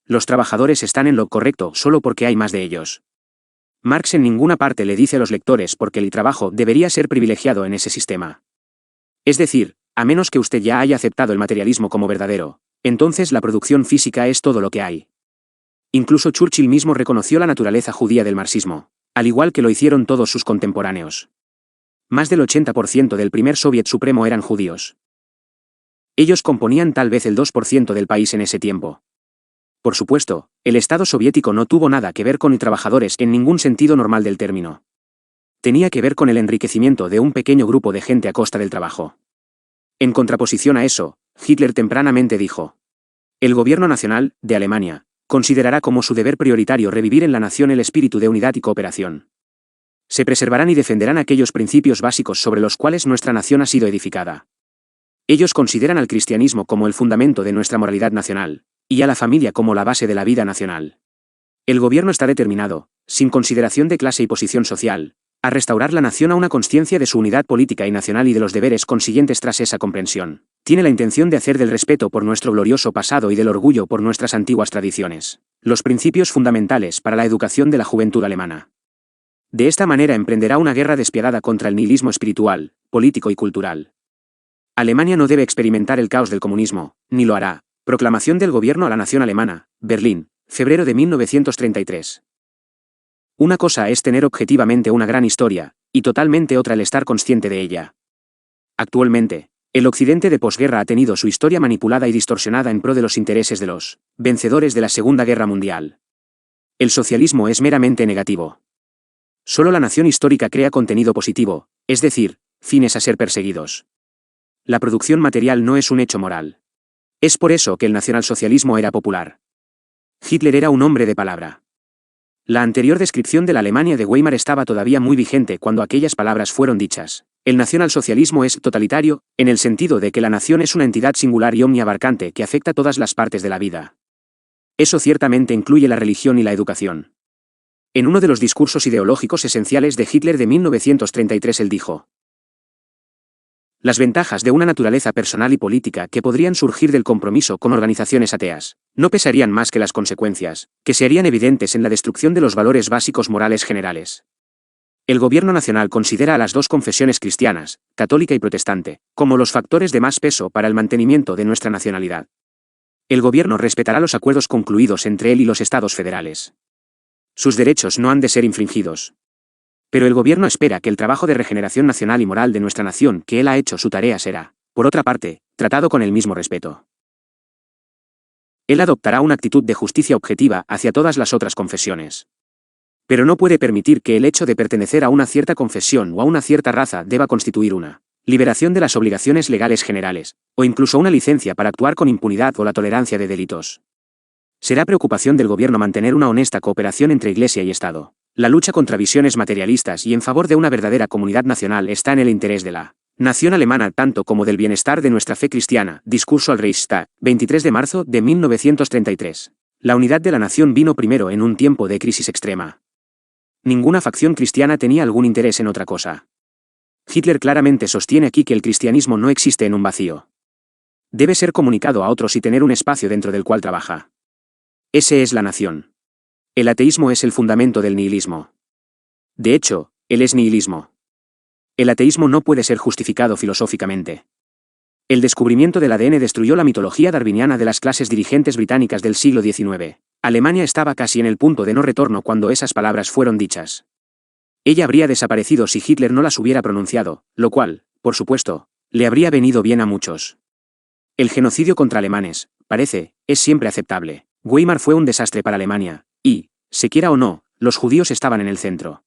Los trabajadores están en lo correcto solo porque hay más de ellos. Marx en ninguna parte le dice a los lectores por qué el trabajo debería ser privilegiado en ese sistema. Es decir, a menos que usted ya haya aceptado el materialismo como verdadero, entonces la producción física es todo lo que hay. Incluso Churchill mismo reconoció la naturaleza judía del marxismo, al igual que lo hicieron todos sus contemporáneos. Más del 80% del primer Soviet Supremo eran judíos. Ellos componían tal vez el 2% del país en ese tiempo. Por supuesto, el Estado soviético no tuvo nada que ver con los trabajadores en ningún sentido normal del término. Tenía que ver con el enriquecimiento de un pequeño grupo de gente a costa del trabajo. En contraposición a eso, Hitler tempranamente dijo: el gobierno nacional, de Alemania, considerará como su deber prioritario revivir en la nación el espíritu de unidad y cooperación. Se preservarán y defenderán aquellos principios básicos sobre los cuales nuestra nación ha sido edificada. Ellos consideran al cristianismo como el fundamento de nuestra moralidad nacional, y a la familia como la base de la vida nacional. El gobierno está determinado, sin consideración de clase y posición social, a restaurar la nación a una consciencia de su unidad política y nacional y de los deberes consiguientes tras esa comprensión. Tiene la intención de hacer del respeto por nuestro glorioso pasado y del orgullo por nuestras antiguas tradiciones los principios fundamentales para la educación de la juventud alemana. De esta manera emprenderá una guerra despiadada contra el nihilismo espiritual, político y cultural. Alemania no debe experimentar el caos del comunismo, ni lo hará. Proclamación del gobierno a la nación alemana, Berlín, febrero de 1933. Una cosa es tener objetivamente una gran historia, y totalmente otra el estar consciente de ella. Actualmente, el Occidente de posguerra ha tenido su historia manipulada y distorsionada en pro de los intereses de los vencedores de la Segunda Guerra Mundial. El socialismo es meramente negativo. Solo la nación histórica crea contenido positivo, es decir, fines a ser perseguidos. La producción material no es un hecho moral. Es por eso que el nacionalsocialismo era popular. Hitler era un hombre de palabra. La anterior descripción de la Alemania de Weimar estaba todavía muy vigente cuando aquellas palabras fueron dichas. El nacionalsocialismo es totalitario, en el sentido de que la nación es una entidad singular y omniabarcante que afecta todas las partes de la vida. Eso ciertamente incluye la religión y la educación. En uno de los discursos ideológicos esenciales de Hitler de 1933 él dijo: las ventajas de una naturaleza personal y política que podrían surgir del compromiso con organizaciones ateas, no pesarían más que las consecuencias, que se harían evidentes en la destrucción de los valores básicos morales generales. El gobierno nacional considera a las dos confesiones cristianas, católica y protestante, como los factores de más peso para el mantenimiento de nuestra nacionalidad. El gobierno respetará los acuerdos concluidos entre él y los estados federales. Sus derechos no han de ser infringidos. Pero el gobierno espera que el trabajo de regeneración nacional y moral de nuestra nación que él ha hecho su tarea será, por otra parte, tratado con el mismo respeto. Él adoptará una actitud de justicia objetiva hacia todas las otras confesiones. Pero no puede permitir que el hecho de pertenecer a una cierta confesión o a una cierta raza deba constituir una liberación de las obligaciones legales generales, o incluso una licencia para actuar con impunidad o la tolerancia de delitos. Será preocupación del gobierno mantener una honesta cooperación entre Iglesia y Estado. La lucha contra visiones materialistas y en favor de una verdadera comunidad nacional está en el interés de la nación alemana tanto como del bienestar de nuestra fe cristiana. Discurso al Reichstag, 23 de marzo de 1933. La unidad de la nación vino primero en un tiempo de crisis extrema. Ninguna facción cristiana tenía algún interés en otra cosa. Hitler claramente sostiene aquí que el cristianismo no existe en un vacío. Debe ser comunicado a otros y tener un espacio dentro del cual trabaja. Ese es la nación. El ateísmo es el fundamento del nihilismo. De hecho, él es nihilismo. El ateísmo no puede ser justificado filosóficamente. El descubrimiento del ADN destruyó la mitología darwiniana de las clases dirigentes británicas del siglo XIX. Alemania estaba casi en el punto de no retorno cuando esas palabras fueron dichas. Ella habría desaparecido si Hitler no las hubiera pronunciado, lo cual, por supuesto, le habría venido bien a muchos. El genocidio contra alemanes, parece, es siempre aceptable. Weimar fue un desastre para Alemania, y, se quiera o no, los judíos estaban en el centro.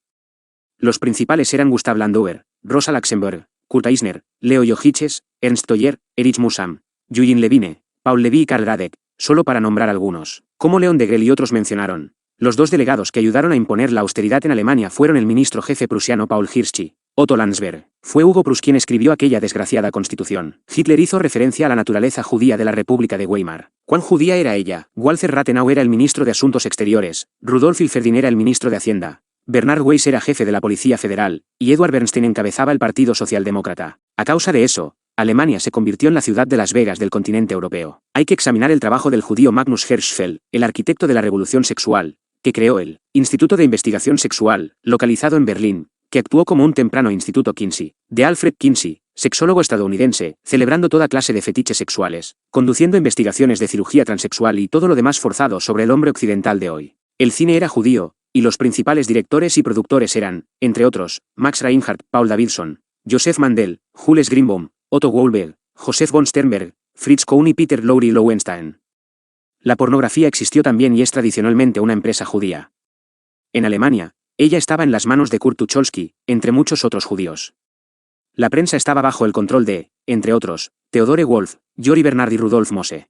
Los principales eran Gustav Landauer, Rosa Luxemburg, Kurt Eisner, Leo Jochiches, Ernst Toller, Erich Mühsam, Eugene Levine, Paul Levy y Karl Radek, solo para nombrar algunos. Como Leon Degrelle y otros mencionaron, los dos delegados que ayudaron a imponer la austeridad en Alemania fueron el ministro jefe prusiano Paul Hirschi, Otto Landsberg. Fue Hugo Prus quien escribió aquella desgraciada constitución. Hitler hizo referencia a la naturaleza judía de la República de Weimar. ¿Cuán judía era ella? Walter Rathenau era el ministro de Asuntos Exteriores, Rudolf Hilferding era el ministro de Hacienda, Bernard Weiss era jefe de la Policía Federal, y Edward Bernstein encabezaba el Partido Socialdemócrata. A causa de eso, Alemania se convirtió en la ciudad de Las Vegas del continente europeo. Hay que examinar el trabajo del judío Magnus Hirschfeld, el arquitecto de la revolución sexual, que creó el Instituto de Investigación Sexual, localizado en Berlín, que actuó como un temprano Instituto Kinsey, de Alfred Kinsey, sexólogo estadounidense, celebrando toda clase de fetiches sexuales, conduciendo investigaciones de cirugía transexual y todo lo demás forzado sobre el hombre occidental de hoy. El cine era judío, y los principales directores y productores eran, entre otros, Max Reinhardt, Paul Davidson, Joseph Mandel, Jules Greenbaum, Otto Goldberg, Joseph von Sternberg, Fritz Kohn y Peter Lowry Lowenstein. La pornografía existió también y es tradicionalmente una empresa judía. En Alemania, ella estaba en las manos de Kurt Tucholsky, entre muchos otros judíos. La prensa estaba bajo el control de, entre otros, Theodore Wolff, Jory Bernard y Rudolf Mosse.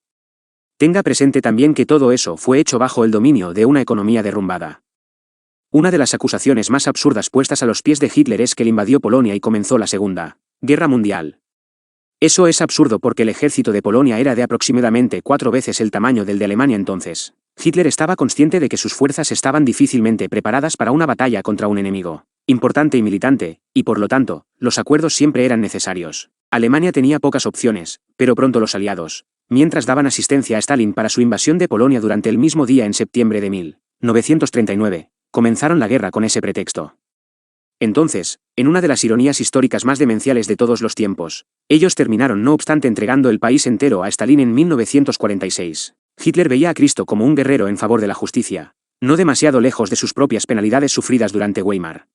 Tenga presente también que todo eso fue hecho bajo el dominio de una economía derrumbada. Una de las acusaciones más absurdas puestas a los pies de Hitler es que él invadió Polonia y comenzó la Segunda Guerra Mundial. Eso es absurdo porque el ejército de Polonia era de aproximadamente 4 veces el tamaño del de Alemania entonces. Hitler estaba consciente de que sus fuerzas estaban difícilmente preparadas para una batalla contra un enemigo importante y militante, y por lo tanto, los acuerdos siempre eran necesarios. Alemania tenía pocas opciones, pero pronto los aliados, mientras daban asistencia a Stalin para su invasión de Polonia durante el mismo día en septiembre de 1939, comenzaron la guerra con ese pretexto. Entonces, en una de las ironías históricas más demenciales de todos los tiempos, ellos terminaron no obstante entregando el país entero a Stalin en 1946. Hitler veía a Cristo como un guerrero en favor de la justicia, no demasiado lejos de sus propias penalidades sufridas durante Weimar.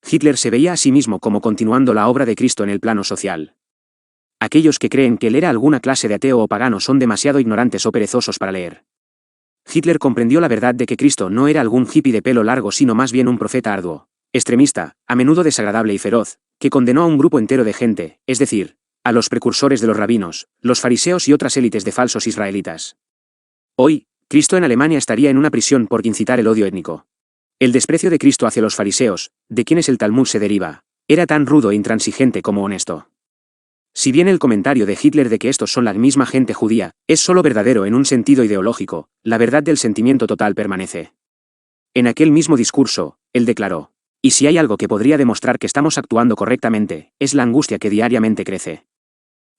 Hitler se veía a sí mismo como continuando la obra de Cristo en el plano social. Aquellos que creen que él era alguna clase de ateo o pagano son demasiado ignorantes o perezosos para leer. Hitler comprendió la verdad de que Cristo no era algún hippie de pelo largo sino más bien un profeta arduo, extremista, a menudo desagradable y feroz, que condenó a un grupo entero de gente, es decir, a los precursores de los rabinos, los fariseos y otras élites de falsos israelitas. Hoy, Cristo en Alemania estaría en una prisión por incitar el odio étnico. El desprecio de Cristo hacia los fariseos, de quienes el Talmud se deriva, era tan rudo e intransigente como honesto. Si bien el comentario de Hitler de que estos son la misma gente judía, es solo verdadero en un sentido ideológico, la verdad del sentimiento total permanece. En aquel mismo discurso, él declaró: y si hay algo que podría demostrar que estamos actuando correctamente, es la angustia que diariamente crece.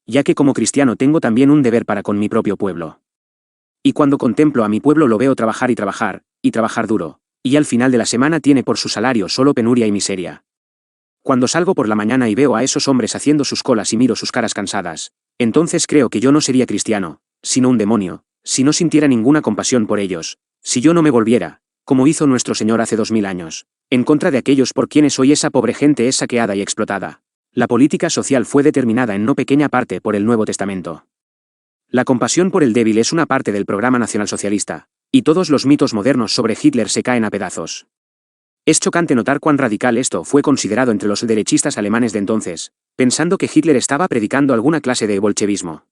Ya que como cristiano tengo también un deber para con mi propio pueblo. Y cuando contemplo a mi pueblo lo veo trabajar y trabajar duro, y al final de la semana tiene por su salario solo penuria y miseria. Cuando salgo por la mañana y veo a esos hombres haciendo sus colas y miro sus caras cansadas, entonces creo que yo no sería cristiano, sino un demonio, si no sintiera ninguna compasión por ellos, si yo no me volviera, como hizo nuestro Señor hace 2000 años, en contra de aquellos por quienes hoy esa pobre gente es saqueada y explotada. La política social fue determinada en no pequeña parte por el Nuevo Testamento. La compasión por el débil es una parte del programa nacionalsocialista, y todos los mitos modernos sobre Hitler se caen a pedazos. Es chocante notar cuán radical esto fue considerado entre los derechistas alemanes de entonces, pensando que Hitler estaba predicando alguna clase de bolchevismo.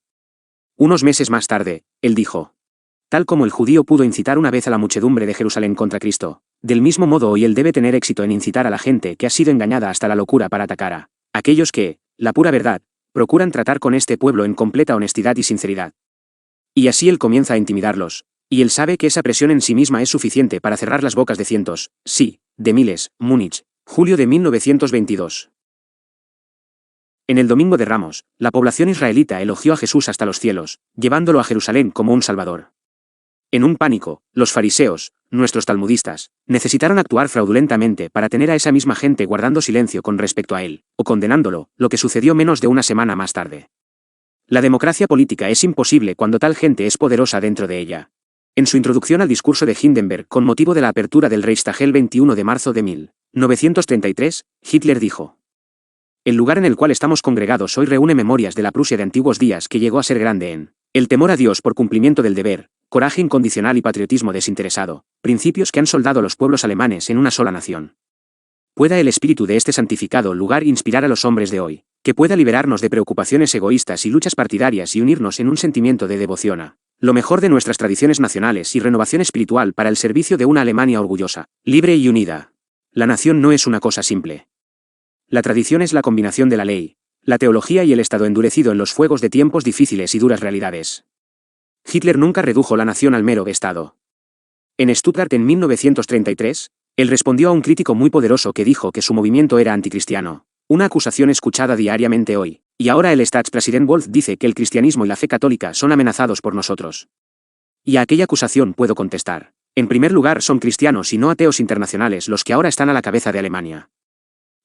Unos meses más tarde, él dijo: tal como el judío pudo incitar una vez a la muchedumbre de Jerusalén contra Cristo, del mismo modo hoy él debe tener éxito en incitar a la gente que ha sido engañada hasta la locura para atacar a aquellos que, la pura verdad, procuran tratar con este pueblo en completa honestidad y sinceridad. Y así él comienza a intimidarlos, y él sabe que esa presión en sí misma es suficiente para cerrar las bocas de cientos, sí, de miles. Múnich, julio de 1922. En el Domingo de Ramos, la población israelita elogió a Jesús hasta los cielos, llevándolo a Jerusalén como un salvador. En un pánico, los fariseos, nuestros talmudistas, necesitaron actuar fraudulentamente para tener a esa misma gente guardando silencio con respecto a él, o condenándolo, lo que sucedió menos de una semana más tarde. La democracia política es imposible cuando tal gente es poderosa dentro de ella. En su introducción al discurso de Hindenburg con motivo de la apertura del Reichstag el 21 de marzo de 1933, Hitler dijo: el lugar en el cual estamos congregados hoy reúne memorias de la Prusia de antiguos días que llegó a ser grande en el temor a Dios por cumplimiento del deber, coraje incondicional y patriotismo desinteresado, principios que han soldado a los pueblos alemanes en una sola nación. Pueda el espíritu de este santificado lugar inspirar a los hombres de hoy, que pueda liberarnos de preocupaciones egoístas y luchas partidarias y unirnos en un sentimiento de devoción a lo mejor de nuestras tradiciones nacionales y renovación espiritual para el servicio de una Alemania orgullosa, libre y unida. La nación no es una cosa simple. La tradición es la combinación de la ley, la teología y el Estado endurecido en los fuegos de tiempos difíciles y duras realidades. Hitler nunca redujo la nación al mero Estado. En Stuttgart en 1933, él respondió a un crítico muy poderoso que dijo que su movimiento era anticristiano, una acusación escuchada diariamente hoy, y ahora el Staatspräsident Wolf dice que el cristianismo y la fe católica son amenazados por nosotros. Y a aquella acusación puedo contestar. En primer lugar, son cristianos y no ateos internacionales los que ahora están a la cabeza de Alemania.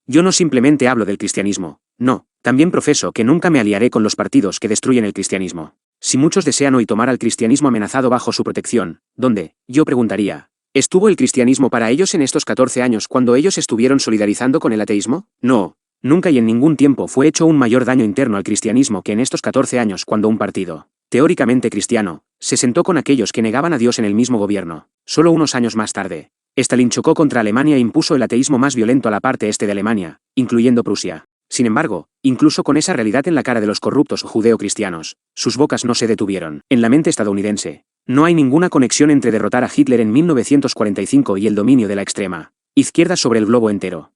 Yo no simplemente hablo del cristianismo, no, también profeso que nunca me aliaré con los partidos que destruyen el cristianismo. Si muchos desean hoy tomar al cristianismo amenazado bajo su protección, ¿dónde? Yo preguntaría, ¿estuvo el cristianismo para ellos en estos 14 años cuando ellos estuvieron solidarizando con el ateísmo? No, nunca y en ningún tiempo fue hecho un mayor daño interno al cristianismo que en estos 14 años cuando un partido, teóricamente cristiano, se sentó con aquellos que negaban a Dios en el mismo gobierno. Solo unos años más tarde, Stalin chocó contra Alemania e impuso el ateísmo más violento a la parte este de Alemania, incluyendo Prusia. Sin embargo, incluso con esa realidad en la cara de los corruptos judeo-cristianos, sus bocas no se detuvieron. En la mente estadounidense, no hay ninguna conexión entre derrotar a Hitler en 1945 y el dominio de la extrema izquierda sobre el globo entero.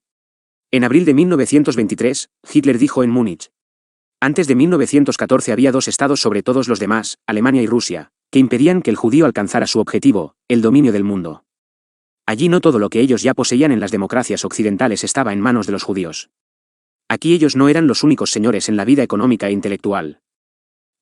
En abril de 1923, Hitler dijo en Múnich: antes de 1914 había dos estados sobre todos los demás, Alemania y Rusia, que impedían que el judío alcanzara su objetivo, el dominio del mundo. Allí no todo lo que ellos ya poseían en las democracias occidentales estaba en manos de los judíos. Aquí ellos no eran los únicos señores en la vida económica e intelectual.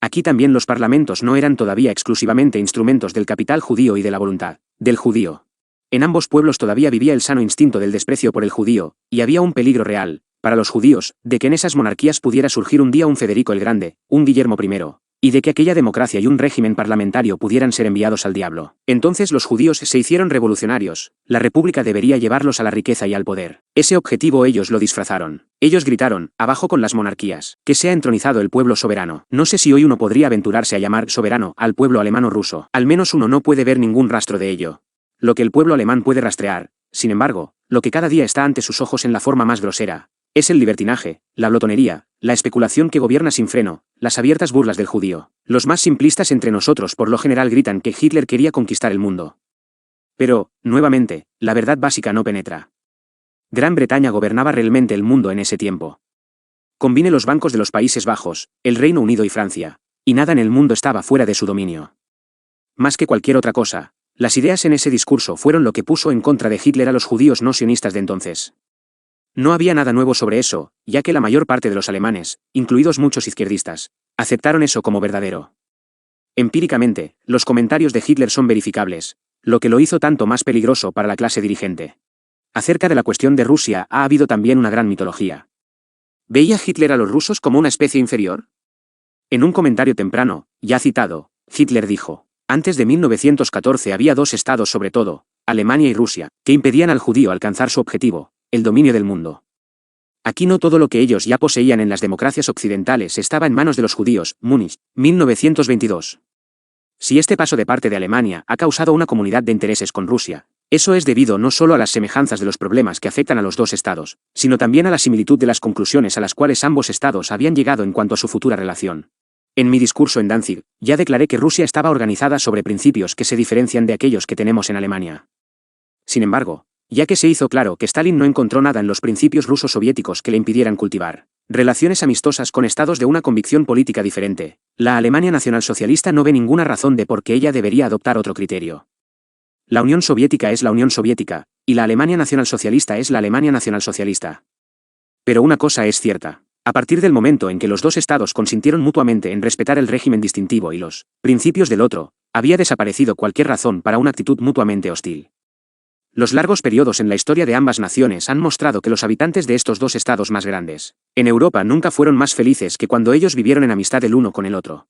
Aquí también los parlamentos no eran todavía exclusivamente instrumentos del capital judío y de la voluntad del judío. En ambos pueblos todavía vivía el sano instinto del desprecio por el judío, y había un peligro real, para los judíos, de que en esas monarquías pudiera surgir un día un Federico el Grande, un Guillermo I, y de que aquella democracia y un régimen parlamentario pudieran ser enviados al diablo. Entonces los judíos se hicieron revolucionarios, la república debería llevarlos a la riqueza y al poder. Ese objetivo ellos lo disfrazaron. Ellos gritaron, abajo con las monarquías, que sea entronizado el pueblo soberano. No sé si hoy uno podría aventurarse a llamar soberano al pueblo alemán o ruso. Al menos uno no puede ver ningún rastro de ello. Lo que el pueblo alemán puede rastrear, sin embargo, lo que cada día está ante sus ojos en la forma más grosera, es el libertinaje, la glotonería, la especulación que gobierna sin freno, las abiertas burlas del judío. Los más simplistas entre nosotros por lo general gritan que Hitler quería conquistar el mundo. Pero, nuevamente, la verdad básica no penetra. Gran Bretaña gobernaba realmente el mundo en ese tiempo. Combine los bancos de los Países Bajos, el Reino Unido y Francia, y nada en el mundo estaba fuera de su dominio. Más que cualquier otra cosa, las ideas en ese discurso fueron lo que puso en contra de Hitler a los judíos no sionistas de entonces. No había nada nuevo sobre eso, ya que la mayor parte de los alemanes, incluidos muchos izquierdistas, aceptaron eso como verdadero. Empíricamente, los comentarios de Hitler son verificables, lo que lo hizo tanto más peligroso para la clase dirigente. Acerca de la cuestión de Rusia ha habido también una gran mitología. ¿Veía Hitler a los rusos como una especie inferior? En un comentario temprano, ya citado, Hitler dijo: antes de 1914 había dos estados sobre todo, Alemania y Rusia, que impedían al judío alcanzar su objetivo, el dominio del mundo. Aquí no todo lo que ellos ya poseían en las democracias occidentales estaba en manos de los judíos. Múnich, 1922. Si este paso de parte de Alemania ha causado una comunidad de intereses con Rusia, eso es debido no solo a las semejanzas de los problemas que afectan a los dos estados, sino también a la similitud de las conclusiones a las cuales ambos estados habían llegado en cuanto a su futura relación. En mi discurso en Danzig, ya declaré que Rusia estaba organizada sobre principios que se diferencian de aquellos que tenemos en Alemania. Sin embargo, ya que se hizo claro que Stalin no encontró nada en los principios rusos soviéticos que le impidieran cultivar relaciones amistosas con estados de una convicción política diferente, la Alemania nacionalsocialista no ve ninguna razón de por qué ella debería adoptar otro criterio. La Unión Soviética es la Unión Soviética, y la Alemania nacionalsocialista es la Alemania nacionalsocialista. Pero una cosa es cierta. A partir del momento en que los dos estados consintieron mutuamente en respetar el régimen distintivo y los principios del otro, había desaparecido cualquier razón para una actitud mutuamente hostil. Los largos periodos en la historia de ambas naciones han mostrado que los habitantes de estos dos estados más grandes, en Europa, nunca fueron más felices que cuando ellos vivieron en amistad el uno con el otro.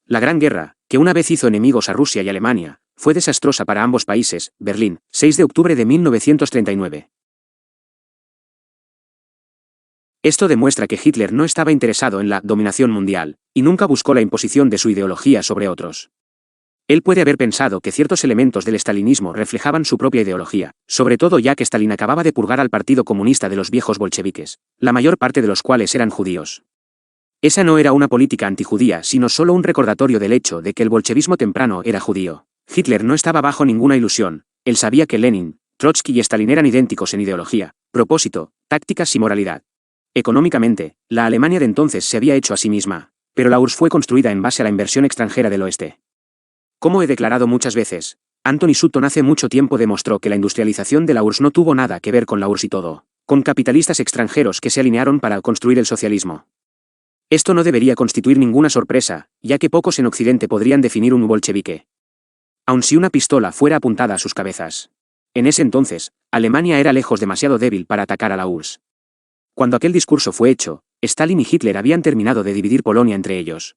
La Gran Guerra, que una vez hizo enemigos a Rusia y Alemania, fue desastrosa para ambos países. Berlín, 6 de octubre de 1939. Esto demuestra que Hitler no estaba interesado en la dominación mundial, y nunca buscó la imposición de su ideología sobre otros. Él puede haber pensado que ciertos elementos del estalinismo reflejaban su propia ideología, sobre todo ya que Stalin acababa de purgar al Partido Comunista de los viejos bolcheviques, la mayor parte de los cuales eran judíos. Esa no era una política antijudía, sino solo un recordatorio del hecho de que el bolchevismo temprano era judío. Hitler no estaba bajo ninguna ilusión, él sabía que Lenin, Trotsky y Stalin eran idénticos en ideología, propósito, tácticas y moralidad. Económicamente, la Alemania de entonces se había hecho a sí misma, pero la URSS fue construida en base a la inversión extranjera del oeste. Como he declarado muchas veces, Anthony Sutton hace mucho tiempo demostró que la industrialización de la URSS no tuvo nada que ver con la URSS y todo, con capitalistas extranjeros que se alinearon para construir el socialismo. Esto no debería constituir ninguna sorpresa, ya que pocos en Occidente podrían definir un bolchevique. Aun si una pistola fuera apuntada a sus cabezas. En ese entonces, Alemania era lejos demasiado débil para atacar a la URSS. Cuando aquel discurso fue hecho, Stalin y Hitler habían terminado de dividir Polonia entre ellos.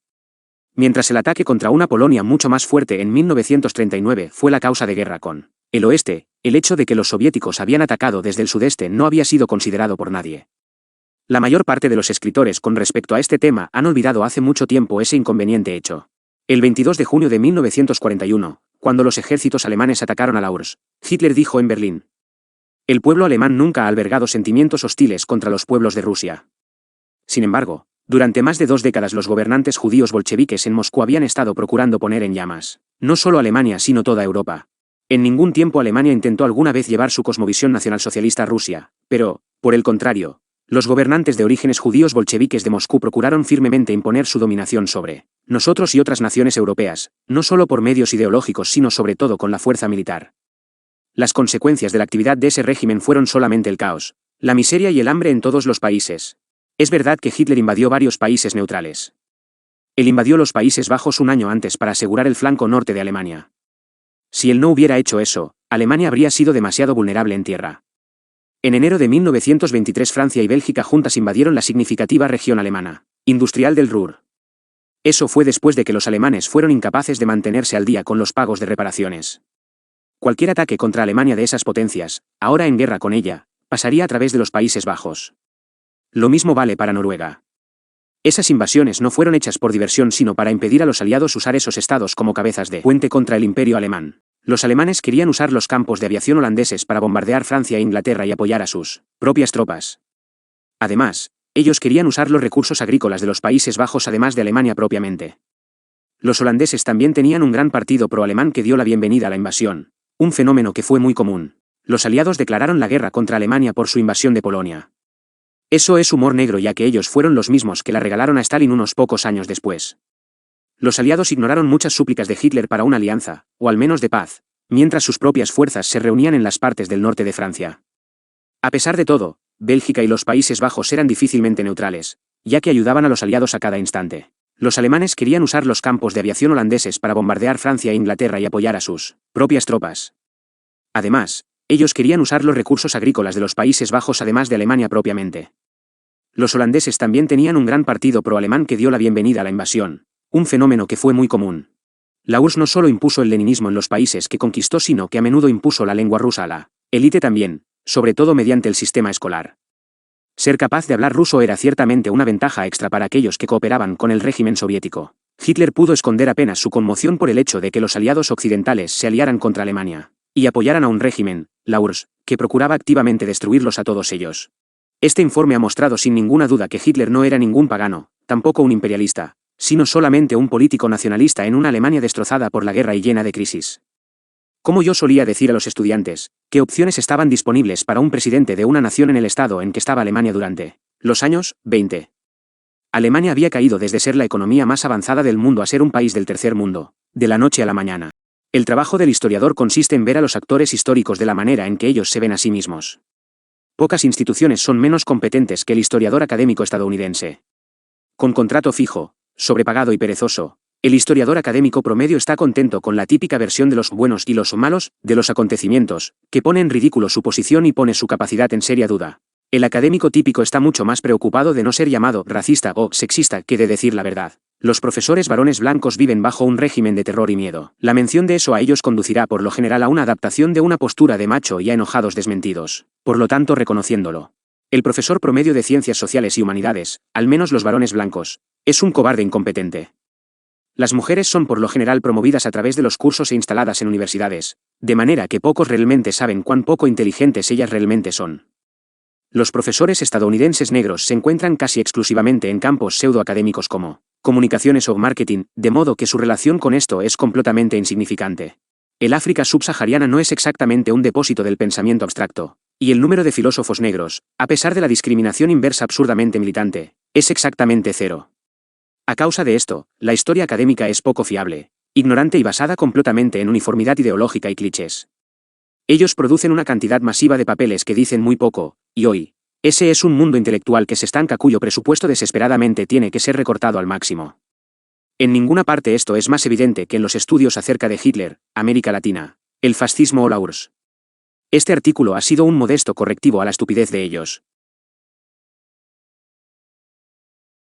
Mientras el ataque contra una Polonia mucho más fuerte en 1939 fue la causa de guerra con el oeste, el hecho de que los soviéticos habían atacado desde el sudeste no había sido considerado por nadie. La mayor parte de los escritores con respecto a este tema han olvidado hace mucho tiempo ese inconveniente hecho. El 22 de junio de 1941, cuando los ejércitos alemanes atacaron a la URSS, Hitler dijo en Berlín: "El pueblo alemán nunca ha albergado sentimientos hostiles contra los pueblos de Rusia". Sin embargo, durante más de 2 décadas los gobernantes judíos bolcheviques en Moscú habían estado procurando poner en llamas, no solo Alemania sino toda Europa. En ningún tiempo Alemania intentó alguna vez llevar su cosmovisión nacionalsocialista a Rusia, pero, por el contrario, los gobernantes de orígenes judíos bolcheviques de Moscú procuraron firmemente imponer su dominación sobre nosotros y otras naciones europeas, no solo por medios ideológicos sino sobre todo con la fuerza militar. Las consecuencias de la actividad de ese régimen fueron solamente el caos, la miseria y el hambre en todos los países. Es verdad que Hitler invadió varios países neutrales. Él invadió los Países Bajos un año antes para asegurar el flanco norte de Alemania. Si él no hubiera hecho eso, Alemania habría sido demasiado vulnerable en tierra. En enero de 1923 Francia y Bélgica juntas invadieron la significativa región alemana, industrial del Ruhr. Eso fue después de que los alemanes fueron incapaces de mantenerse al día con los pagos de reparaciones. Cualquier ataque contra Alemania de esas potencias, ahora en guerra con ella, pasaría a través de los Países Bajos. Lo mismo vale para Noruega. Esas invasiones no fueron hechas por diversión sino para impedir a los aliados usar esos estados como cabezas de puente contra el imperio alemán. Los alemanes querían usar los campos de aviación holandeses para bombardear Francia e Inglaterra y apoyar a sus propias tropas. Además, ellos querían usar los recursos agrícolas de los Países Bajos además de Alemania propiamente. Los holandeses también tenían un gran partido pro-alemán que dio la bienvenida a la invasión, un fenómeno que fue muy común. Los aliados declararon la guerra contra Alemania por su invasión de Polonia. Eso es humor negro ya que ellos fueron los mismos que la regalaron a Stalin unos pocos años después. Los aliados ignoraron muchas súplicas de Hitler para una alianza, o al menos de paz, mientras sus propias fuerzas se reunían en las partes del norte de Francia. A pesar de todo, Bélgica y los Países Bajos eran difícilmente neutrales, ya que ayudaban a los aliados a cada instante. Los alemanes querían usar los campos de aviación holandeses para bombardear Francia e Inglaterra y apoyar a sus propias tropas. Además, ellos querían usar los recursos agrícolas de los Países Bajos además de Alemania propiamente. Los holandeses también tenían un gran partido pro-alemán que dio la bienvenida a la invasión, un fenómeno que fue muy común. La URSS no solo impuso el leninismo en los países que conquistó sino que a menudo impuso la lengua rusa a la élite también, sobre todo mediante el sistema escolar. Ser capaz de hablar ruso era ciertamente una ventaja extra para aquellos que cooperaban con el régimen soviético. Hitler pudo esconder apenas su conmoción por el hecho de que los aliados occidentales se aliaran contra Alemania y apoyaran a un régimen, la URSS, que procuraba activamente destruirlos a todos ellos. Este informe ha mostrado sin ninguna duda que Hitler no era ningún pagano, tampoco un imperialista, sino solamente un político nacionalista en una Alemania destrozada por la guerra y llena de crisis. Como yo solía decir a los estudiantes, ¿qué opciones estaban disponibles para un presidente de una nación en el estado en que estaba Alemania durante los años 20? Alemania había caído desde ser la economía más avanzada del mundo a ser un país del tercer mundo, de la noche a la mañana. El trabajo del historiador consiste en ver a los actores históricos de la manera en que ellos se ven a sí mismos. Pocas instituciones son menos competentes que el historiador académico estadounidense. Con contrato fijo, sobrepagado y perezoso, el historiador académico promedio está contento con la típica versión de los buenos y los malos de los acontecimientos, que pone en ridículo su posición y pone su capacidad en seria duda. El académico típico está mucho más preocupado de no ser llamado racista o sexista que de decir la verdad. Los profesores varones blancos viven bajo un régimen de terror y miedo. La mención de eso a ellos conducirá por lo general a una adaptación de una postura de macho y a enojados desmentidos. Por lo tanto, reconociéndolo. El profesor promedio de ciencias sociales y humanidades, al menos los varones blancos, es un cobarde incompetente. Las mujeres son por lo general promovidas a través de los cursos e instaladas en universidades, de manera que pocos realmente saben cuán poco inteligentes ellas realmente son. Los profesores estadounidenses negros se encuentran casi exclusivamente en campos pseudoacadémicos como comunicaciones o marketing, de modo que su relación con esto es completamente insignificante. El África subsahariana no es exactamente un depósito del pensamiento abstracto, Y el número de filósofos negros, a pesar de la discriminación inversa absurdamente militante, es exactamente cero. A causa de esto, la historia académica es poco fiable, ignorante y basada completamente en uniformidad ideológica y clichés. Ellos producen una cantidad masiva de papeles que dicen muy poco, y hoy, ese es un mundo intelectual que se estanca cuyo presupuesto desesperadamente tiene que ser recortado al máximo. En ninguna parte esto es más evidente que en los estudios acerca de Hitler, América Latina, el fascismo o la URSS. Este artículo ha sido un modesto correctivo a la estupidez de ellos.